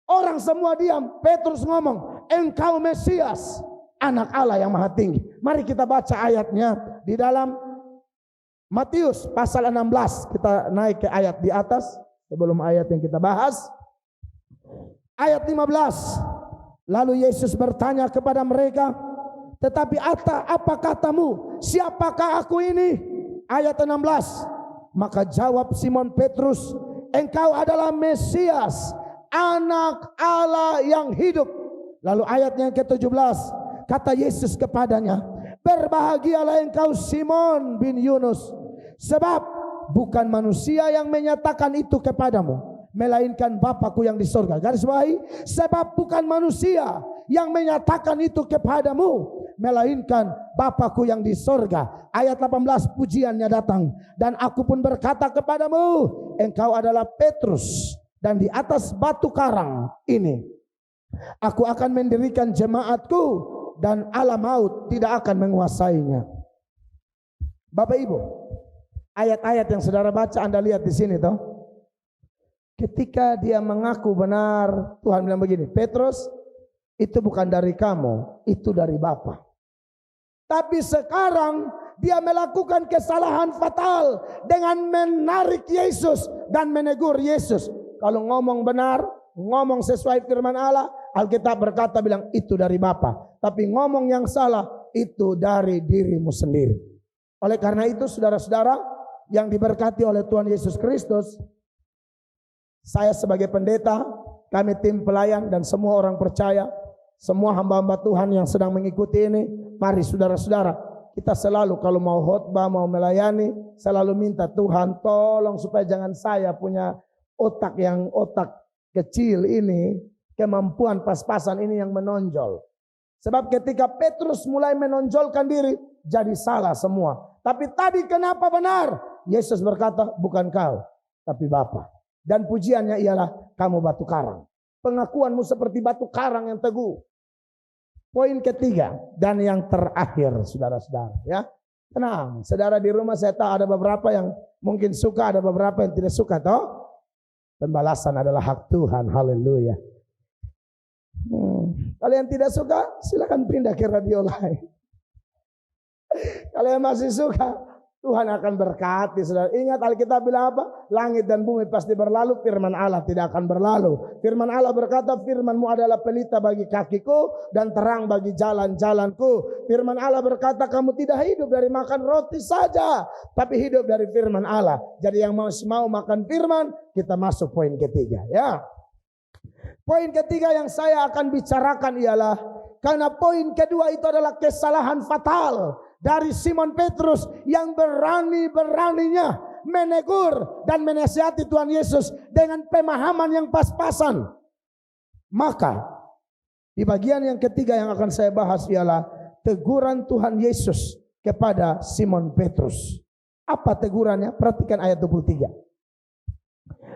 Orang semua diam, Petrus ngomong, engkau Mesias, Anak Allah yang Maha Tinggi. Mari kita baca ayatnya di dalam Matius pasal 16. Kita naik ke ayat di atas sebelum ayat yang kita bahas. Ayat 15. Lalu Yesus bertanya kepada mereka, tetapi apa katamu? Siapakah aku ini? Ayat 16. Maka jawab Simon Petrus, engkau adalah Mesias, Anak Allah yang hidup. Lalu ayat yang ke-17. Kata Yesus kepadanya, berbahagialah engkau Simon bin Yunus, sebab bukan manusia yang menyatakan itu kepadamu, melainkan Bapakku yang di sorga. Garis bawahi, sebab bukan manusia yang menyatakan itu kepadamu, melainkan Bapakku yang di sorga. Ayat 18, pujiannya datang. Dan aku pun berkata kepadamu, engkau adalah Petrus, dan di atas batu karang ini aku akan mendirikan jemaatku, dan alam maut tidak akan menguasainya. Bapak Ibu, ayat-ayat yang saudara baca Anda lihat di sini toh. Ketika dia mengaku benar, Tuhan bilang begini, Petrus, itu bukan dari kamu, itu dari Bapa. Tapi sekarang dia melakukan kesalahan fatal dengan menarik Yesus dan menegur Yesus. Kalau ngomong benar, ngomong sesuai firman Allah, Alkitab berkata bilang itu dari Bapa. Tapi ngomong yang salah itu dari dirimu sendiri. Oleh karena itu saudara-saudara yang diberkati oleh Tuhan Yesus Kristus, saya sebagai pendeta, kami tim pelayan dan semua orang percaya, semua hamba-hamba Tuhan yang sedang mengikuti ini, mari saudara-saudara, kita selalu kalau mau khotbah, mau melayani, selalu minta Tuhan tolong supaya jangan saya punya otak kecil ini, kemampuan pas-pasan ini yang menonjol. Sebab ketika Petrus mulai menonjolkan diri, jadi salah semua. Tapi tadi kenapa benar? Yesus berkata, bukan kau, tapi Bapa. Dan pujiannya ialah, kamu batu karang. Pengakuanmu seperti batu karang yang teguh. Poin ketiga dan yang terakhir, saudara-saudara, ya. Tenang, saudara di rumah saya tahu ada beberapa yang mungkin suka, ada beberapa yang tidak suka, toh. Pembalasan adalah hak Tuhan, haleluya. Kalau yang tidak suka, silakan pindah ke radio lain. Kalau yang masih suka, Tuhan akan berkati, saudara. Ingat Alkitab bilang apa? Langit dan bumi pasti berlalu, firman Allah tidak akan berlalu. Firman Allah berkata, firman-Mu adalah pelita bagi kakiku dan terang bagi jalan-jalanku. Firman Allah berkata, kamu tidak hidup dari makan roti saja, tapi hidup dari firman Allah. Jadi yang mau makan firman, kita masuk poin ketiga, ya. Poin ketiga yang saya akan bicarakan ialah, karena poin kedua itu adalah kesalahan fatal dari Simon Petrus yang berani-beraninya menegur dan menasihati Tuhan Yesus dengan pemahaman yang pas-pasan. Maka di bagian yang ketiga yang akan saya bahas ialah teguran Tuhan Yesus kepada Simon Petrus. Apa tegurannya? Perhatikan ayat 23.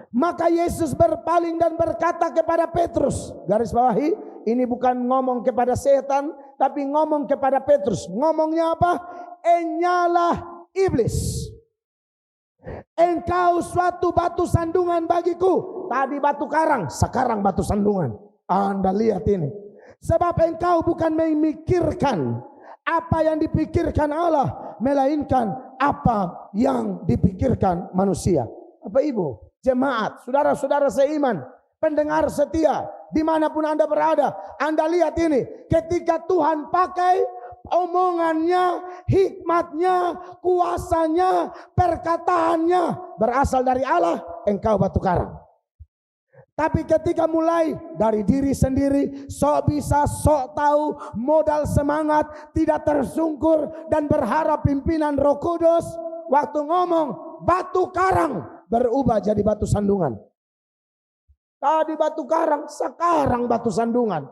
Maka Yesus berpaling dan berkata kepada Petrus, garis bawahi, ini bukan ngomong kepada setan, tapi ngomong kepada Petrus. Ngomongnya apa? Enyalah iblis, engkau suatu batu sandungan bagiku. Tadi batu karang, sekarang batu sandungan. Anda lihat ini. Sebab engkau bukan memikirkan apa yang dipikirkan Allah, melainkan apa yang dipikirkan manusia. Bapak Ibu, jemaat, saudara-saudara seiman, pendengar setia, dimanapun Anda berada, Anda lihat ini, ketika Tuhan pakai omongannya, hikmatnya, kuasanya, perkataannya berasal dari Allah, engkau batu karang. Tapi ketika mulai dari diri sendiri, sok bisa, sok tahu, modal semangat, tidak tersungkur dan berharap pimpinan Roh Kudus, waktu ngomong batu karang berubah jadi batu sandungan. Tadi batu karang, sekarang batu sandungan.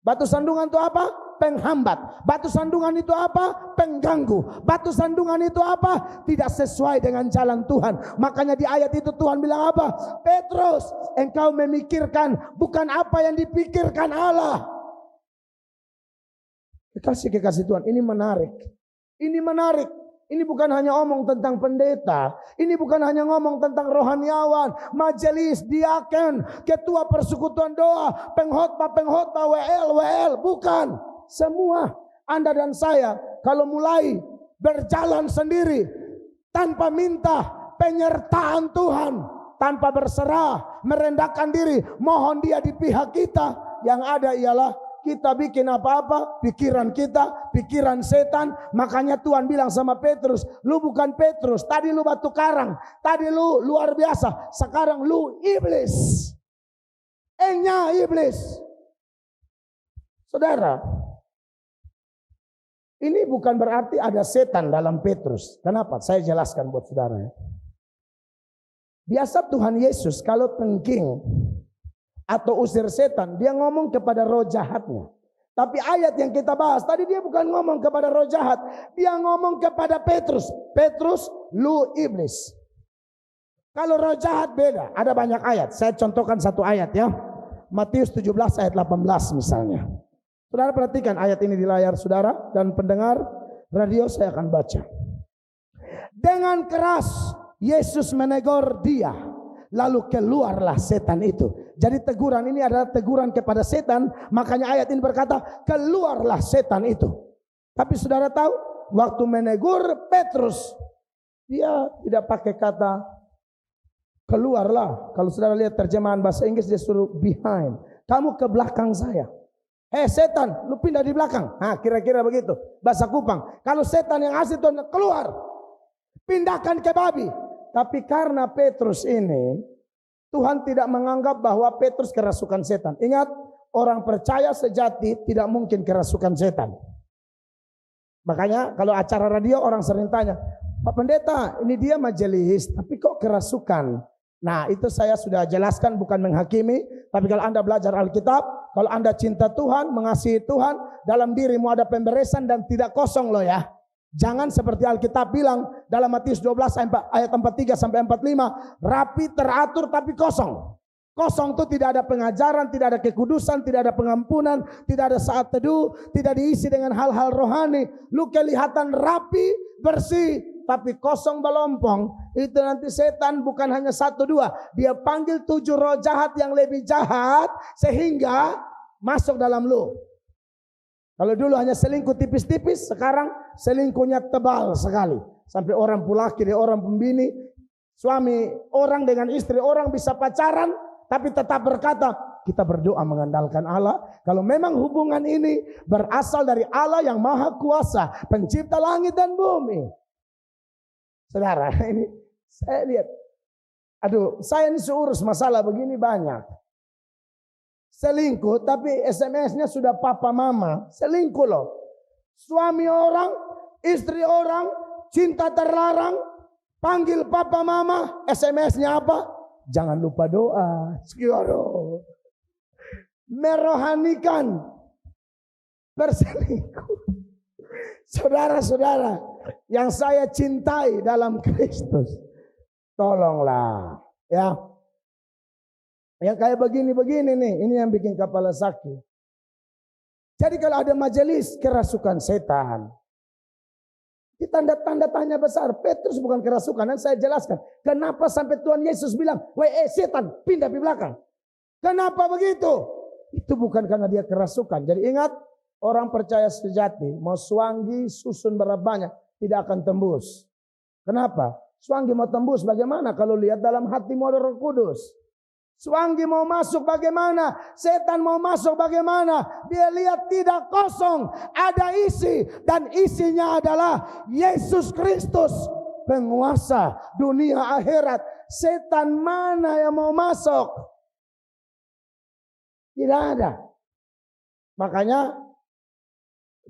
Batu sandungan itu apa? Penghambat. Batu sandungan itu apa? Pengganggu. Batu sandungan itu apa? Tidak sesuai dengan jalan Tuhan. Makanya di ayat itu Tuhan bilang apa? Petrus, engkau memikirkan bukan apa yang dipikirkan Allah. Kekasih Tuhan, ini menarik. Ini menarik. Ini bukan hanya omong tentang pendeta. Ini bukan hanya ngomong tentang rohaniawan, majelis, diaken, ketua persekutuan doa, pengkhotbah, WL. Bukan. Semua Anda dan saya kalau mulai berjalan sendiri tanpa minta penyertaan Tuhan, tanpa berserah, merendahkan diri, mohon Dia di pihak kita, yang ada ialah kita bikin apa-apa, pikiran kita, pikiran setan. Makanya Tuhan bilang sama Petrus, lu bukan Petrus, tadi lu batu karang, tadi lu luar biasa, sekarang lu iblis. Iblis. Saudara, ini bukan berarti ada setan dalam Petrus. Kenapa? Saya jelaskan buat saudara ya. Biasa Tuhan Yesus kalau tengking atau usir setan, dia ngomong kepada roh jahatnya. Tapi ayat yang kita bahas tadi, dia bukan ngomong kepada roh jahat, dia ngomong kepada Petrus. Petrus, lu iblis. Kalau roh jahat beda, ada banyak ayat. Saya contohkan satu ayat ya. Matius 17 ayat 18 misalnya. Saudara perhatikan ayat ini di layar saudara, dan pendengar radio saya akan baca. Dengan keras Yesus menegur dia, lalu keluarlah setan itu. Jadi teguran ini adalah teguran kepada setan. Makanya ayat ini berkata, keluarlah setan itu. Tapi saudara tahu, waktu menegur Petrus, dia tidak pakai kata keluarlah. Kalau saudara lihat terjemahan bahasa Inggris, dia suruh behind. Kamu ke belakang saya. Setan, lu pindah di belakang. Nah, kira-kira begitu. Bahasa Kupang. Kalau setan yang asli itu keluar, pindahkan ke babi. Tapi karena Petrus ini, Tuhan tidak menganggap bahwa Petrus kerasukan setan. Ingat, orang percaya sejati tidak mungkin kerasukan setan. Makanya kalau acara radio orang sering tanya, Pak Pendeta, ini dia majelis, tapi kok kerasukan? Nah, itu saya sudah jelaskan, bukan menghakimi. Tapi kalau Anda belajar Alkitab, kalau Anda cinta Tuhan, mengasihi Tuhan, dalam dirimu ada pemberesan dan tidak kosong loh ya. Jangan seperti Alkitab bilang dalam Matius 12 ayat 43 sampai 45, rapi teratur tapi kosong. Kosong itu tidak ada pengajaran, tidak ada kekudusan, tidak ada pengampunan, tidak ada saat teduh, tidak diisi dengan hal-hal rohani. Lu kelihatan rapi, bersih, tapi kosong melompong. Itu nanti setan bukan hanya 1 2, dia panggil 7 roh jahat yang lebih jahat sehingga masuk dalam lu. Kalau dulu hanya selingkuh tipis-tipis, sekarang selingkuhnya tebal sekali. Sampai orang pulaki, orang pembini, suami orang dengan istri orang bisa pacaran, tapi tetap berkata, kita berdoa mengandalkan Allah. Kalau memang hubungan ini berasal dari Allah yang maha kuasa, pencipta langit dan bumi. Saudara, ini saya lihat, aduh, saya ini seurus masalah begini banyak. Selingkuh, tapi SMS-nya sudah papa mama. Selingkuh loh. Suami orang, istri orang, cinta terlarang, panggil papa mama, SMS-nya apa? Jangan lupa doa. Merohanikan berselingkuh. Saudara-saudara yang saya cintai dalam Kristus, tolonglah ya. Yang kayak begini-begini nih, ini yang bikin kepala sakit. Jadi kalau ada majelis kerasukan setan, ini tanda tanya besar. Petrus bukan kerasukan. Dan saya jelaskan kenapa sampai Tuhan Yesus bilang, setan pindah di belakang. Kenapa begitu? Itu bukan karena dia kerasukan. Jadi ingat, orang percaya sejati mau suanggi susun berapa banyak tidak akan tembus. Kenapa? Suanggi mau tembus bagaimana kalau lihat dalam hatimu ada Roh Kudus? Suanggi mau masuk bagaimana? Setan mau masuk bagaimana? Dia lihat tidak kosong, ada isi, dan isinya adalah Yesus Kristus, penguasa dunia akhirat. Setan mana yang mau masuk? Tidak ada. Makanya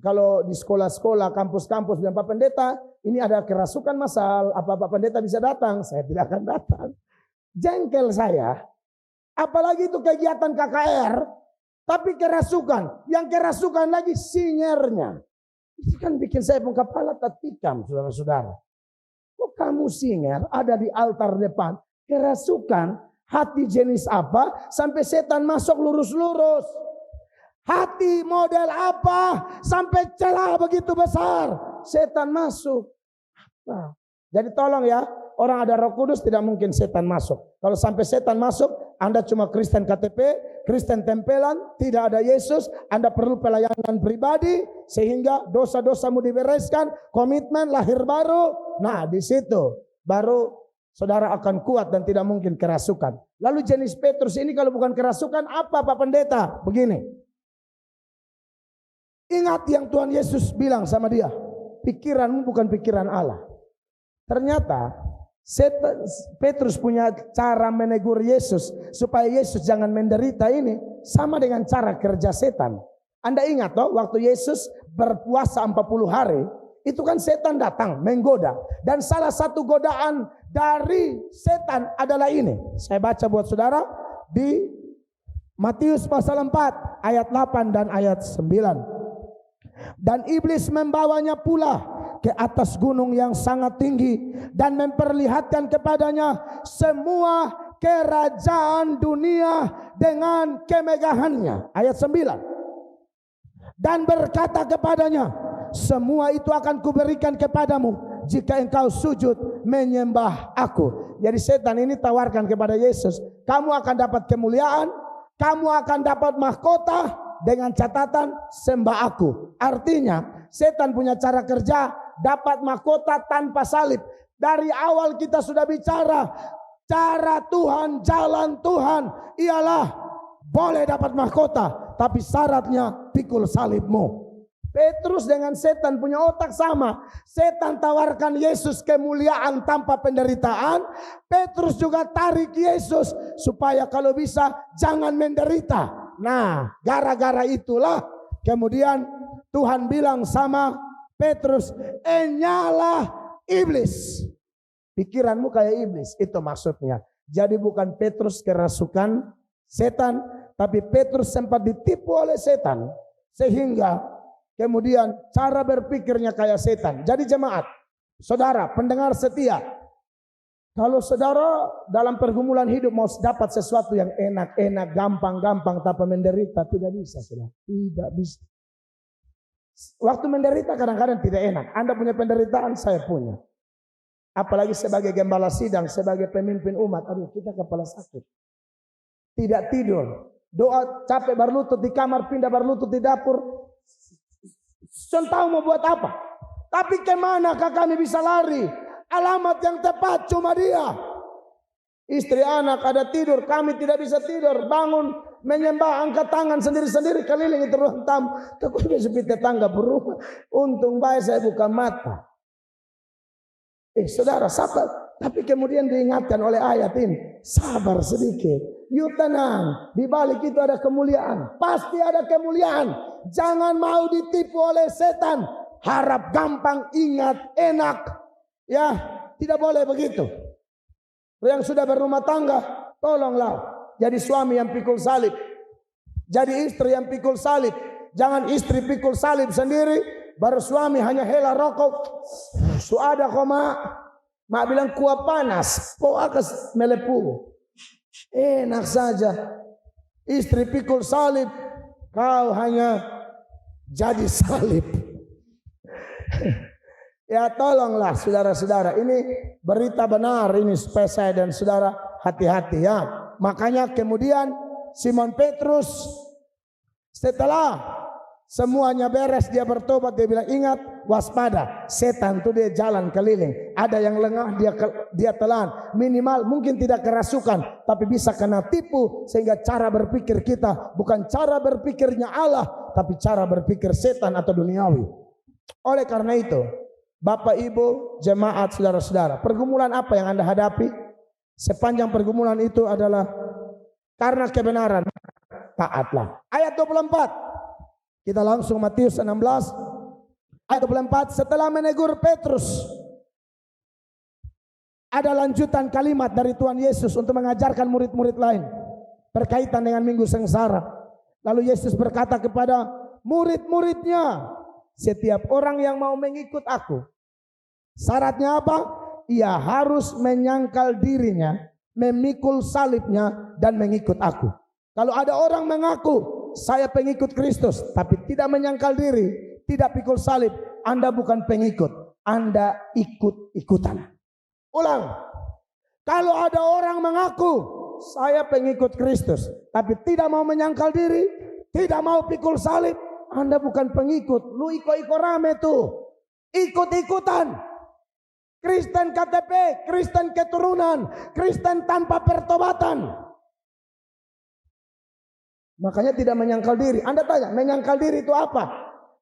kalau di sekolah-sekolah, kampus-kampus bilang, Pak Pendeta, ini ada kerasukan masal, apa Pak Pendeta bisa datang? Saya tidak akan datang. Jengkel saya. Apalagi itu kegiatan KKR, tapi kerasukan. Yang kerasukan lagi singernya. Itu kan bikin saya pun kepala tertikam, saudara-saudara. Kok kamu singer ada di altar depan? Kerasukan, hati jenis apa? Sampai setan masuk lurus-lurus. Hati model apa? Sampai celah begitu besar. Setan masuk. Apa? Jadi tolong ya, orang ada Roh Kudus tidak mungkin setan masuk. Kalau sampai setan masuk, Anda cuma Kristen KTP, Kristen tempelan, tidak ada Yesus, Anda perlu pelayanan pribadi sehingga dosa-dosamu dibereskan, komitmen lahir baru. Nah, di situ baru saudara akan kuat dan tidak mungkin kerasukan. Lalu jenis Petrus ini kalau bukan kerasukan apa Pak Pendeta? Begini. Ingat yang Tuhan Yesus bilang sama dia, pikiranmu bukan pikiran Allah. Ternyata Petrus punya cara menegur Yesus supaya Yesus jangan menderita ini sama dengan cara kerja setan. Anda ingat toh waktu Yesus berpuasa 40 hari, itu kan setan datang menggoda. Dan salah satu godaan dari setan adalah ini. Saya baca buat saudara di Matius pasal 4 ayat 8 dan ayat 9. Dan iblis membawanya pula ke atas gunung yang sangat tinggi dan memperlihatkan kepadanya semua kerajaan dunia dengan kemegahannya. Ayat 9. Dan berkata kepadanya, semua itu akan kuberikan kepadamu jika engkau sujud menyembah aku. Jadi setan ini tawarkan kepada Yesus, kamu akan dapat kemuliaan, kamu akan dapat mahkota dengan catatan sembah aku. Artinya setan punya cara kerja, dapat mahkota tanpa salib. Dari awal kita sudah bicara, cara Tuhan, jalan Tuhan ialah boleh dapat mahkota, tapi syaratnya pikul salibmu. Petrus dengan setan punya otak sama. Setan tawarkan Yesus kemuliaan tanpa penderitaan. Petrus juga tarik Yesus supaya kalau bisa jangan menderita. Nah, gara-gara itulah kemudian Tuhan bilang sama Petrus, enyalah iblis. Pikiranmu kayak iblis, itu maksudnya. Jadi bukan Petrus kerasukan setan, tapi Petrus sempat ditipu oleh setan sehingga kemudian cara berpikirnya kayak setan. Jadi jemaat, saudara, pendengar setia, kalau saudara dalam pergumulan hidup mau dapat sesuatu yang enak-enak, gampang-gampang tanpa menderita, tidak bisa, saudara. Tidak bisa. Waktu menderita kadang-kadang tidak enak. Anda punya penderitaan, saya punya. Apalagi sebagai gembala sidang, sebagai pemimpin umat, aduh kita kepala sakit. Tidak tidur. Doa capek berlutut di kamar, pindah berlutut di dapur. Saya tahu mau buat apa. Tapi kemanakah kami bisa lari? Alamat yang tepat cuma Dia. Istri anak ada tidur, kami tidak bisa tidur. Bangun, menyembah, angkat tangan sendiri-sendiri keliling itu ruang tamu. Takut sepi tetangga berumah. Untung baik saya buka mata. Saudara, sabar. Tapi kemudian diingatkan oleh ayat ini, sabar sedikit. Yuk tenang, di balik itu ada kemuliaan. Pasti ada kemuliaan. Jangan mau ditipu oleh setan. Harap gampang, ingat, enak. Ya, tidak boleh begitu. Yang sudah berumah tangga, tolonglah jadi suami yang pikul salib. Jadi istri yang pikul salib. Jangan istri pikul salib sendiri, baru suami hanya hela rokok. Suada kok mak bilang kuah panas, kok akas melepuh. Enak saja. Istri pikul salib, kau hanya jadi salib. Ya tolonglah saudara-saudara, ini berita benar ini supaya saya dan saudara hati-hati ya. Makanya kemudian Simon Petrus setelah semuanya beres dia bertobat, dia bilang ingat waspada, setan tuh dia jalan keliling, ada yang lengah dia telan, minimal mungkin tidak kerasukan tapi bisa kena tipu, sehingga cara berpikir kita bukan cara berpikirnya Allah tapi cara berpikir setan atau duniawi. Oleh karena itu Bapak Ibu jemaat saudara-saudara, pergumulan apa yang Anda hadapi? Sepanjang pergumulan itu adalah karena kebenaran, taatlah. Ayat 24. Kita langsung Matius 16 ayat 24. Setelah menegur Petrus, ada lanjutan kalimat dari Tuhan Yesus untuk mengajarkan murid-murid lain berkaitan dengan minggu sengsara. Lalu Yesus berkata kepada murid-muridnya, setiap orang yang mau mengikut aku, syaratnya apa? Ia harus menyangkal dirinya, memikul salibnya dan mengikut aku. Kalau ada orang mengaku saya pengikut Kristus tapi tidak menyangkal diri, tidak pikul salib, Anda bukan pengikut, Anda ikut-ikutan. Ulang. Kalau ada orang mengaku saya pengikut Kristus tapi tidak mau menyangkal diri, tidak mau pikul salib, Anda bukan pengikut. Lu iko-iko rame tuh, ikut-ikutan. Kristen KTP, Kristen keturunan, Kristen tanpa pertobatan. Makanya tidak menyangkal diri. Anda tanya, menyangkal diri itu apa?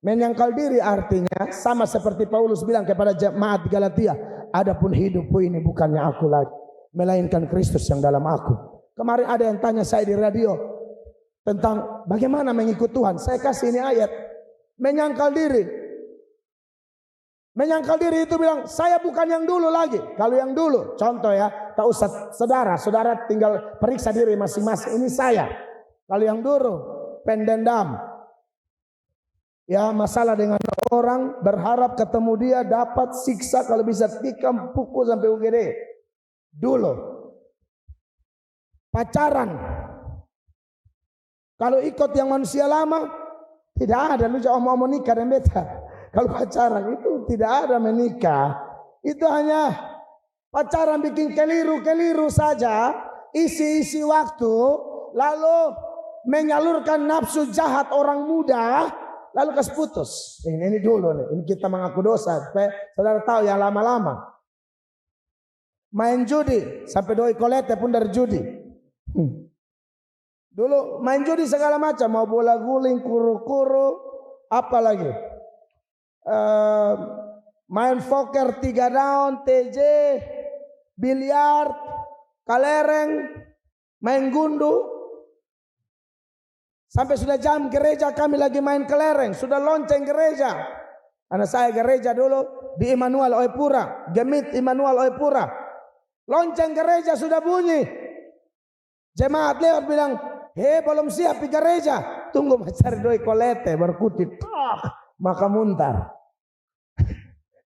Menyangkal diri artinya sama seperti Paulus bilang kepada jemaat Galatia, adapun hidupku ini bukannya aku lagi, melainkan Kristus yang dalam aku. Kemarin ada yang tanya saya di radio tentang bagaimana mengikut Tuhan. Saya kasih ini ayat. Menyangkal diri. Menyangkal diri itu bilang, saya bukan yang dulu lagi. Kalau yang dulu, contoh ya, tak usah saudara tinggal periksa diri masing-masing. Ini saya. Kalau yang dulu, pendendam. Ya, masalah dengan orang, berharap ketemu dia, dapat siksa, kalau bisa tikam, pukul sampai UGD. Dulu. Pacaran. Kalau ikut yang manusia lama, tidak ada. Lu jangan mau menikah dan beta. Kalau pacaran itu tidak ada menikah. Itu hanya pacaran bikin keliru-keliru saja. Isi-isi waktu. Lalu menyalurkan nafsu jahat orang muda. Lalu kasih putus. Ini dulu nih. Ini kita mengaku dosa. Supaya saudara tahu yang lama-lama. Main judi. Sampai doi kolete pun dari judi. Dulu main judi segala macam. Mau bola guling, kuru-kuru. Apa lagi? Main poker 3 daun, TJ, biliar, kalereng, main gundu. Sampai sudah jam gereja kami lagi main kelereng, sudah lonceng gereja. Karena saya gereja dulu di Immanuel Oepura, Gemit Immanuel Oepura. Lonceng gereja sudah bunyi. Jemaat lewat bilang, belum siap di gereja. Tunggu mencari doi kolete berkutip. Maka muntar.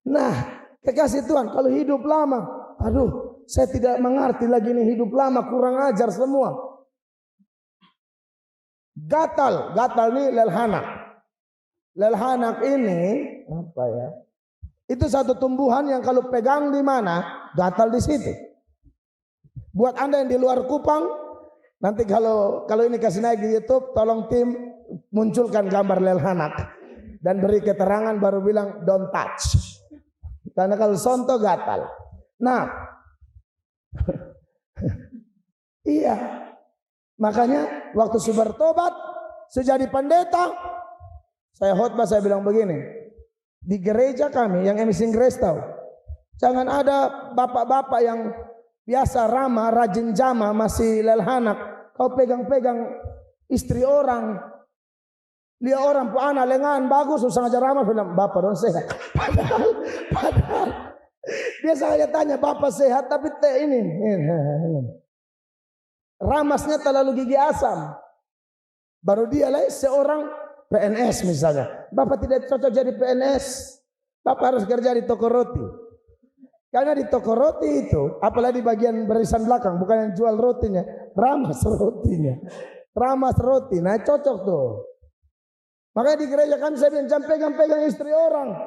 Nah, kekasih Tuhan, kalau hidup lama, aduh, saya tidak mengerti lagi nih hidup lama, kurang ajar semua. Gatal ini lelhanak. Lelhanak ini apa ya? Itu satu tumbuhan yang kalau pegang di mana, gatal di situ. Buat Anda yang di luar Kupang, nanti kalau ini kasih naik di YouTube, tolong tim munculkan gambar lelhanak dan beri keterangan baru bilang don't touch. Karena kalau sonto gatal. Nah, iya. Makanya waktu saya bertobat, saya jadi pendeta, saya khotbah, saya bilang begini, di gereja kami yang Emising Grace tahu, jangan ada bapak-bapak yang biasa ramah, rajin jama, masih lelhanak, kau pegang-pegang istri orang, lihat orang pu anak lengan bagus, usah ngajar ramah, bilang bapak dong sehat. Padahal dia saya tanya bapak sehat, tapi ini. Ramasnya terlalu gigi asam. Baru dia lah seorang PNS misalnya. Bapak tidak cocok jadi PNS. Bapak harus kerja di toko roti. Karena di toko roti itu, apalagi di bagian barisan belakang, bukan yang jual rotinya, ramas rotinya. Ramas roti, nah cocok tuh. Makanya di gereja kami saya bilang jangan pegang-pegang istri orang.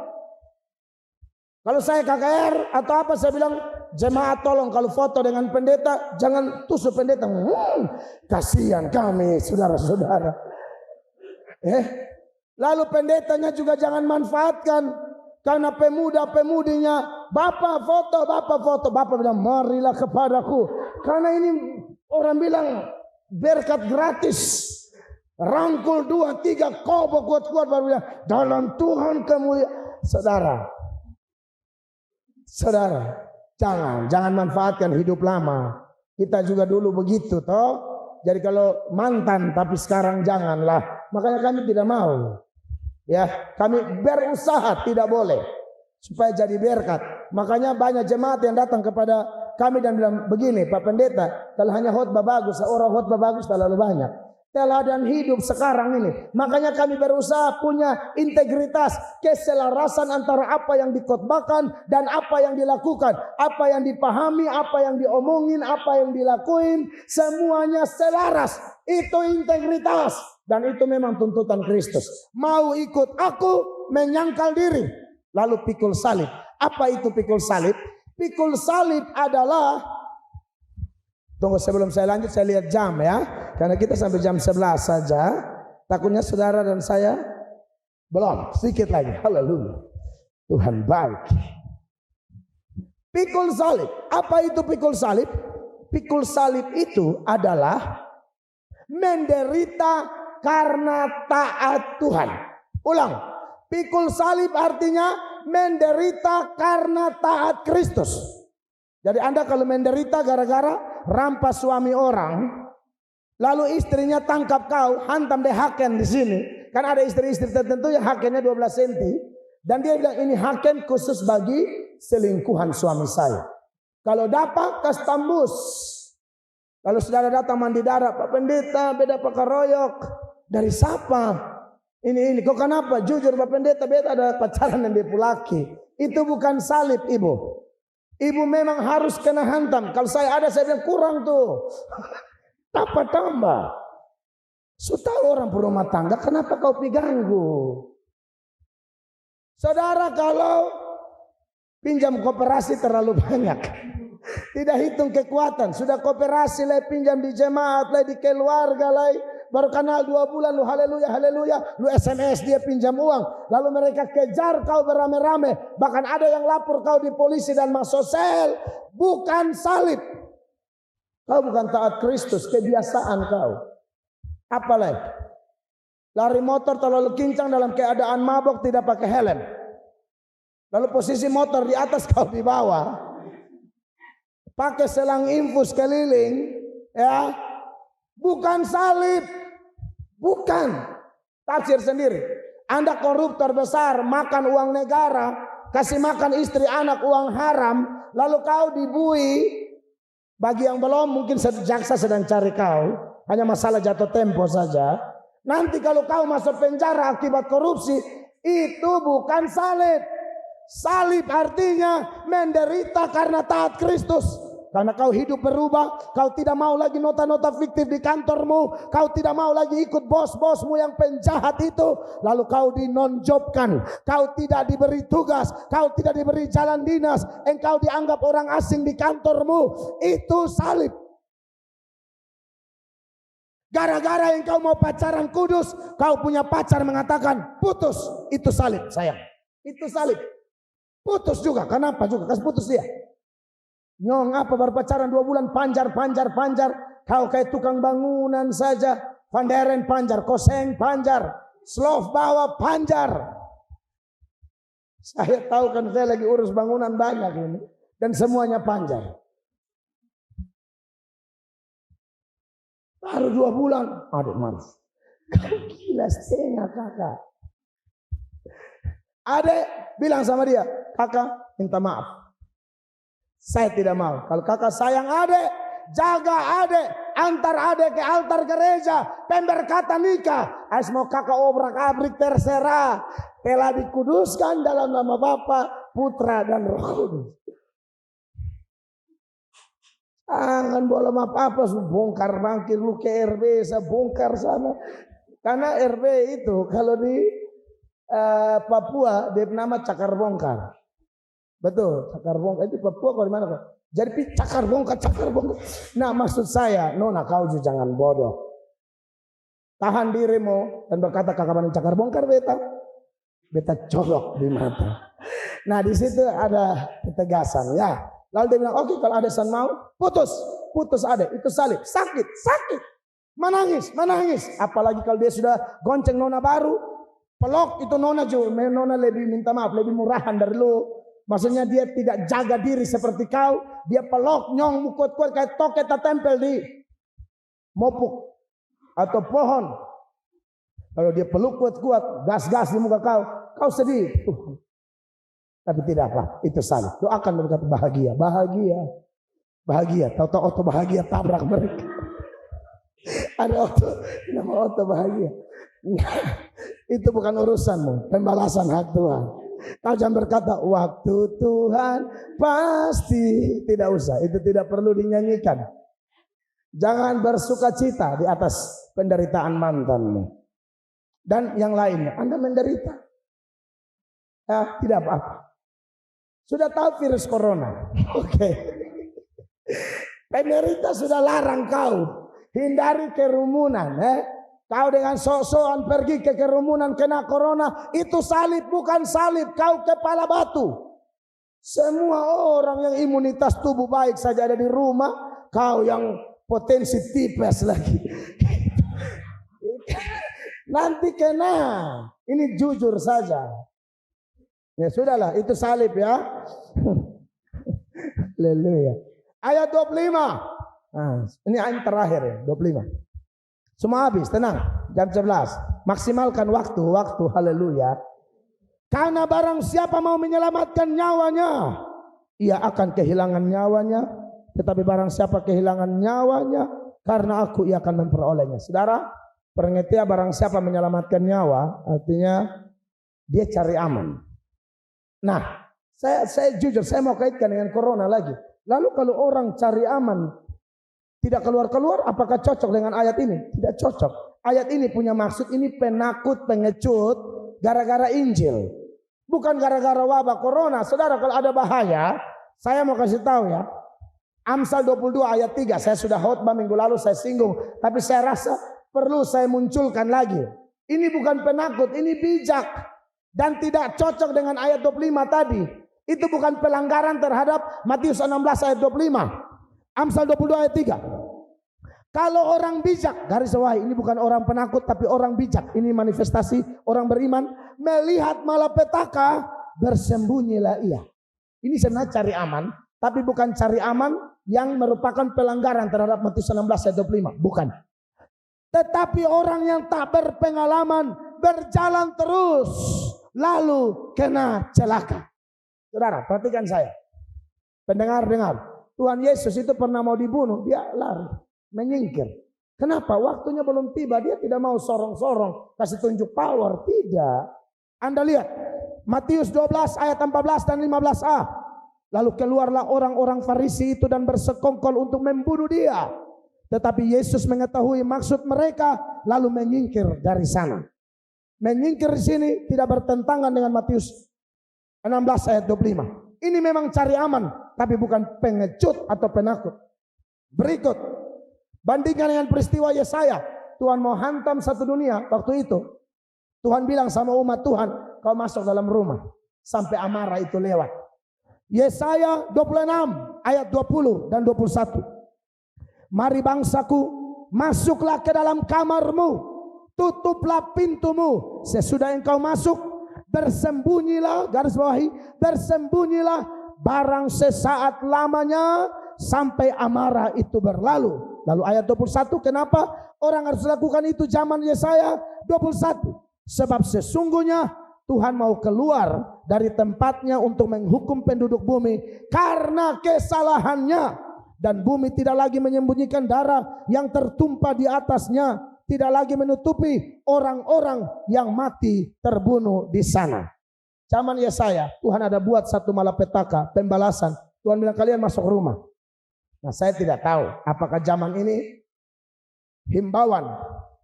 Kalau saya KKR atau apa saya bilang, jemaat tolong kalau foto dengan pendeta jangan tusuk pendeta. Kasihan kami saudara-saudara. Lalu pendetanya juga jangan manfaatkan karena pemuda-pemudinya bapak foto. Bapak bilang marilah kepadaku. Karena ini orang bilang berkat gratis. Rangkul 2, 3 kobok kuat-kuat baru bilang dalam Tuhan kemuliaan. Saudara, jangan manfaatkan hidup lama. Kita juga dulu begitu toh. Jadi kalau mantan tapi sekarang janganlah. Makanya kami tidak mau. Ya, kami berusaha tidak boleh supaya jadi berkat. Makanya banyak jemaat yang datang kepada kami dan bilang begini, Pak Pendeta, kalau hanya khotbah bagus, orang khotbah bagus terlalu banyak. Teladan hidup sekarang ini. Makanya kami berusaha punya integritas, keselarasan antara apa yang dikhotbahkan dan apa yang dilakukan, apa yang dipahami, apa yang diomongin, apa yang dilakuin, semuanya selaras. Itu integritas dan itu memang tuntutan Kristus. Mau ikut aku, menyangkal diri, lalu pikul salib. Apa itu pikul salib? Pikul salib adalah, tunggu sebelum saya lanjut saya lihat jam ya. Karena kita sampai jam 11 saja. Takutnya saudara dan saya belum, sedikit lagi. Haleluya. Tuhan baik. Pikul salib. Apa itu pikul salib? Pikul salib itu adalah menderita karena taat Tuhan. Ulang. Pikul salib artinya menderita karena taat Kristus. Jadi Anda kalau menderita gara-gara rampas suami orang, lalu istrinya tangkap kau, hantam deh haken di sini. Kan ada istri-istri tertentu yang hakennya 12 cm. Dan dia bilang ini haken khusus bagi selingkuhan suami saya. Kalau dapat kas tambus. Kalau saudara datang mandi darah, Pak Pendeta beda pakai royok. Dari siapa? Ini. Kok kenapa? Jujur Pak Pendeta beda ada pacaran yang dia pulaki. Itu bukan salib ibu. Ibu memang harus kena hantam. Kalau saya ada saya bilang kurang tuh. Apa tambah? Sudah orang berumah tangga, kenapa kau diganggu? Saudara kalau pinjam koperasi terlalu banyak, tidak hitung kekuatan, sudah koperasi lah pinjam di jemaat lah di keluarga lah, baru kenal 2 bulan lu haleluya, lu SMS dia pinjam uang, lalu mereka kejar kau beramai-ramai, bahkan ada yang lapor kau di polisi dan masuk sel, bukan salib. Kau bukan taat Kristus, kebiasaan kau. Apalagi lari motor terlalu kencang dalam keadaan mabok tidak pakai helm. Lalu posisi motor di atas kau di bawah. Pakai selang infus keliling, ya. Bukan salib. Bukan. Tafsir sendiri. Anda koruptor besar, makan uang negara, kasih makan istri anak uang haram, lalu kau dibui. Bagi yang belum mungkin jaksa sedang cari kau. hanya masalah jatuh tempo saja. Nanti kalau kau masuk penjara akibat korupsi, itu bukan salib. Salib artinya menderita karena taat Kristus. Karena kau hidup berubah, kau tidak mau lagi nota-nota fiktif di kantormu, kau tidak mau lagi ikut bos-bosmu yang penjahat itu, lalu kau dinonjobkan, kau tidak diberi tugas, kau tidak diberi jalan dinas, engkau dianggap orang asing di kantormu, itu salib. Gara-gara engkau mau pacaran kudus, kau punya pacar mengatakan putus, itu salib sayang, itu salib. Putus juga, kenapa juga? Kasih putus dia. Nyong apa baru pacaran 2 bulan panjar. Kau kayak tukang bangunan saja. Panderen panjar, koseng panjar, slof bawa panjar. Saya tahu kan saya lagi urus bangunan banyak ini. Dan semuanya panjar. Baru 2 bulan. Aduh Maruf. Kau gila setengah kakak. Adek bilang sama dia, kakak minta maaf. Saya tidak mau. Kalau kakak sayang adek, jaga adek, antar adek ke altar gereja, pemberkatan nikah. Ais mau kakak obrak-abrik terserah. Telah dikuduskan dalam nama Bapa, Putra dan Roh Kudus. Jangan boleh apa-apa, bongkar bangkir lu ke RB, saya bongkar sana. Karena RB itu kalau di Papua dia nama cakar bongkar. Betul, cakar bongkar itu Papua kalau di mana kok? Jadi cakar bongkar. Nah maksud saya, nona kau juga jangan bodoh. Tahan dirimu dan berkata kakak bani cakar bongkar beta colok di mata. Nah di situ ada ketegasan ya. Lalu dia bilang oke, kalau ada san mau putus ada, itu salib, sakit, menangis. Apalagi kalau dia sudah gonceng nona baru, pelok itu nona juga, nona lebih minta maaf, lebih murahan dari lu. Maksudnya dia tidak jaga diri seperti kau. Dia pelok nyong kuat-kuat kayak toket tempel di mopuk atau pohon. Kalau dia peluk kuat-kuat, gas-gas di muka kau sedih. Tapi tidak apa, itu salib. Doakan berkata bahagia. Tahu-tahu oto bahagia tabrak mereka. Ada oto, nama oto bahagia. Itu bukan urusanmu, pembalasan hak Tuhan. Kau jangan berkata waktu Tuhan pasti, tidak usah, itu tidak perlu dinyanyikan. Jangan bersuka cita di atas penderitaan mantanmu dan yang lainnya. Anda menderita, ya tidak apa-apa. Sudah tahu virus corona, oke. Penderita sudah larang kau hindari kerumunan, Kau dengan sok-sokan pergi ke kerumunan kena corona, itu salib bukan salib, kau kepala batu. Semua orang yang imunitas tubuh baik saja ada di rumah, kau yang potensi tipes lagi. Nanti kena. Ini jujur saja. Ya sudahlah, itu salib ya. Haleluya. Ayat 25. Nah, ini ayat terakhir ya, 25. Semua habis, tenang. Jam 11. Maksimalkan waktu, haleluya. Karena barang siapa mau menyelamatkan nyawanya, ia akan kehilangan nyawanya. Tetapi barang siapa kehilangan nyawanya, karena aku ia akan memperolehnya. Saudara, pengertian barang siapa menyelamatkan nyawa, artinya dia cari aman. Nah, saya jujur, saya mau kaitkan dengan corona lagi. Lalu kalau orang cari aman, tidak keluar-keluar, apakah cocok dengan ayat ini? Tidak cocok. Ayat ini punya maksud, ini penakut, pengecut, gara-gara Injil. Bukan gara-gara wabah corona. Saudara, kalau ada bahaya, saya mau kasih tahu ya. Amsal 22 ayat 3, saya sudah khotbah minggu lalu, saya singgung. Tapi saya rasa perlu saya munculkan lagi. Ini bukan penakut, ini bijak. Dan tidak cocok dengan ayat 25 tadi. Itu bukan pelanggaran terhadap Matius 16 ayat 25. Amsal 22 ayat 3. Kalau orang bijak, garis bawahi, ini bukan orang penakut tapi orang bijak. Ini manifestasi orang beriman. Melihat malapetaka, bersembunyilah ia. Ini sebenarnya cari aman, tapi bukan cari aman yang merupakan pelanggaran terhadap Matius 16 ayat 25. Bukan. Tetapi orang yang tak berpengalaman, berjalan terus, lalu kena celaka. Saudara, perhatikan saya. Pendengar-dengar. Tuhan Yesus itu pernah mau dibunuh, dia lari, menyingkir. Kenapa? Waktunya belum tiba. Dia tidak mau sorong-sorong, kasih tunjuk power. Tidak. Anda lihat Matius 12 ayat 14 dan 15a. Lalu keluarlah orang-orang Farisi itu dan bersekongkol untuk membunuh dia. Tetapi Yesus mengetahui maksud mereka, lalu menyingkir dari sana. Menyingkir di sini tidak bertentangan dengan Matius 16 ayat 25. Ini memang cari aman, tapi bukan pengecut atau penakut. Berikut, bandingkan dengan peristiwa Yesaya. Tuhan mau hantam satu dunia waktu itu. Tuhan bilang sama umat Tuhan, kau masuk dalam rumah sampai amarah itu lewat. Yesaya 26 ayat 20 dan 21. Mari bangsaku, masuklah ke dalam kamarmu, tutuplah pintumu. Sesudah engkau masuk, bersembunyilah, garis bawahi, bersembunyilah barang sesaat lamanya sampai amarah itu berlalu. Lalu ayat 21, kenapa orang harus lakukan itu zaman Yesaya 21? Sebab sesungguhnya Tuhan mau keluar dari tempatnya untuk menghukum penduduk bumi karena kesalahannya, dan bumi tidak lagi menyembunyikan darah yang tertumpah di atasnya, tidak lagi menutupi orang-orang yang mati terbunuh di sana. Zaman Yesaya, Tuhan ada buat satu malapetaka, pembalasan. Tuhan bilang kalian masuk rumah. Nah, saya tidak tahu apakah zaman ini himbauan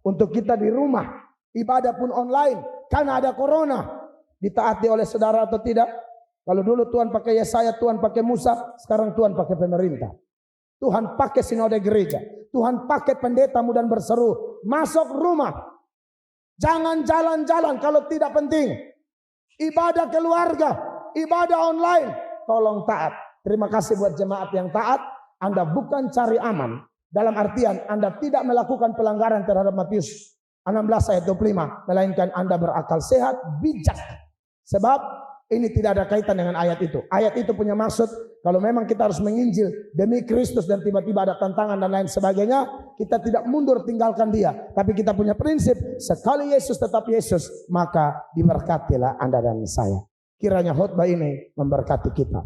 untuk kita di rumah, ibadah pun online karena ada corona, ditaati oleh saudara atau tidak. Kalau dulu Tuhan pakai Yesaya, Tuhan pakai Musa, sekarang Tuhan pakai pemerintah. Tuhan pakai sinode gereja, Tuhan pakai pendetamu dan berseru, masuk rumah. Jangan jalan-jalan kalau tidak penting. Ibadah keluarga, ibadah online, tolong taat. Terima kasih buat jemaat yang taat. Anda bukan cari aman, dalam artian Anda tidak melakukan pelanggaran terhadap Matius 16 ayat 25, melainkan Anda berakal sehat, bijak. Sebab ini tidak ada kaitan dengan ayat itu. Ayat itu punya maksud, kalau memang kita harus menginjil demi Kristus dan tiba-tiba ada tantangan dan lain sebagainya, kita tidak mundur tinggalkan dia. Tapi kita punya prinsip, sekali Yesus tetap Yesus, maka diberkatilah Anda dan saya. Kiranya khotbah ini memberkati kita.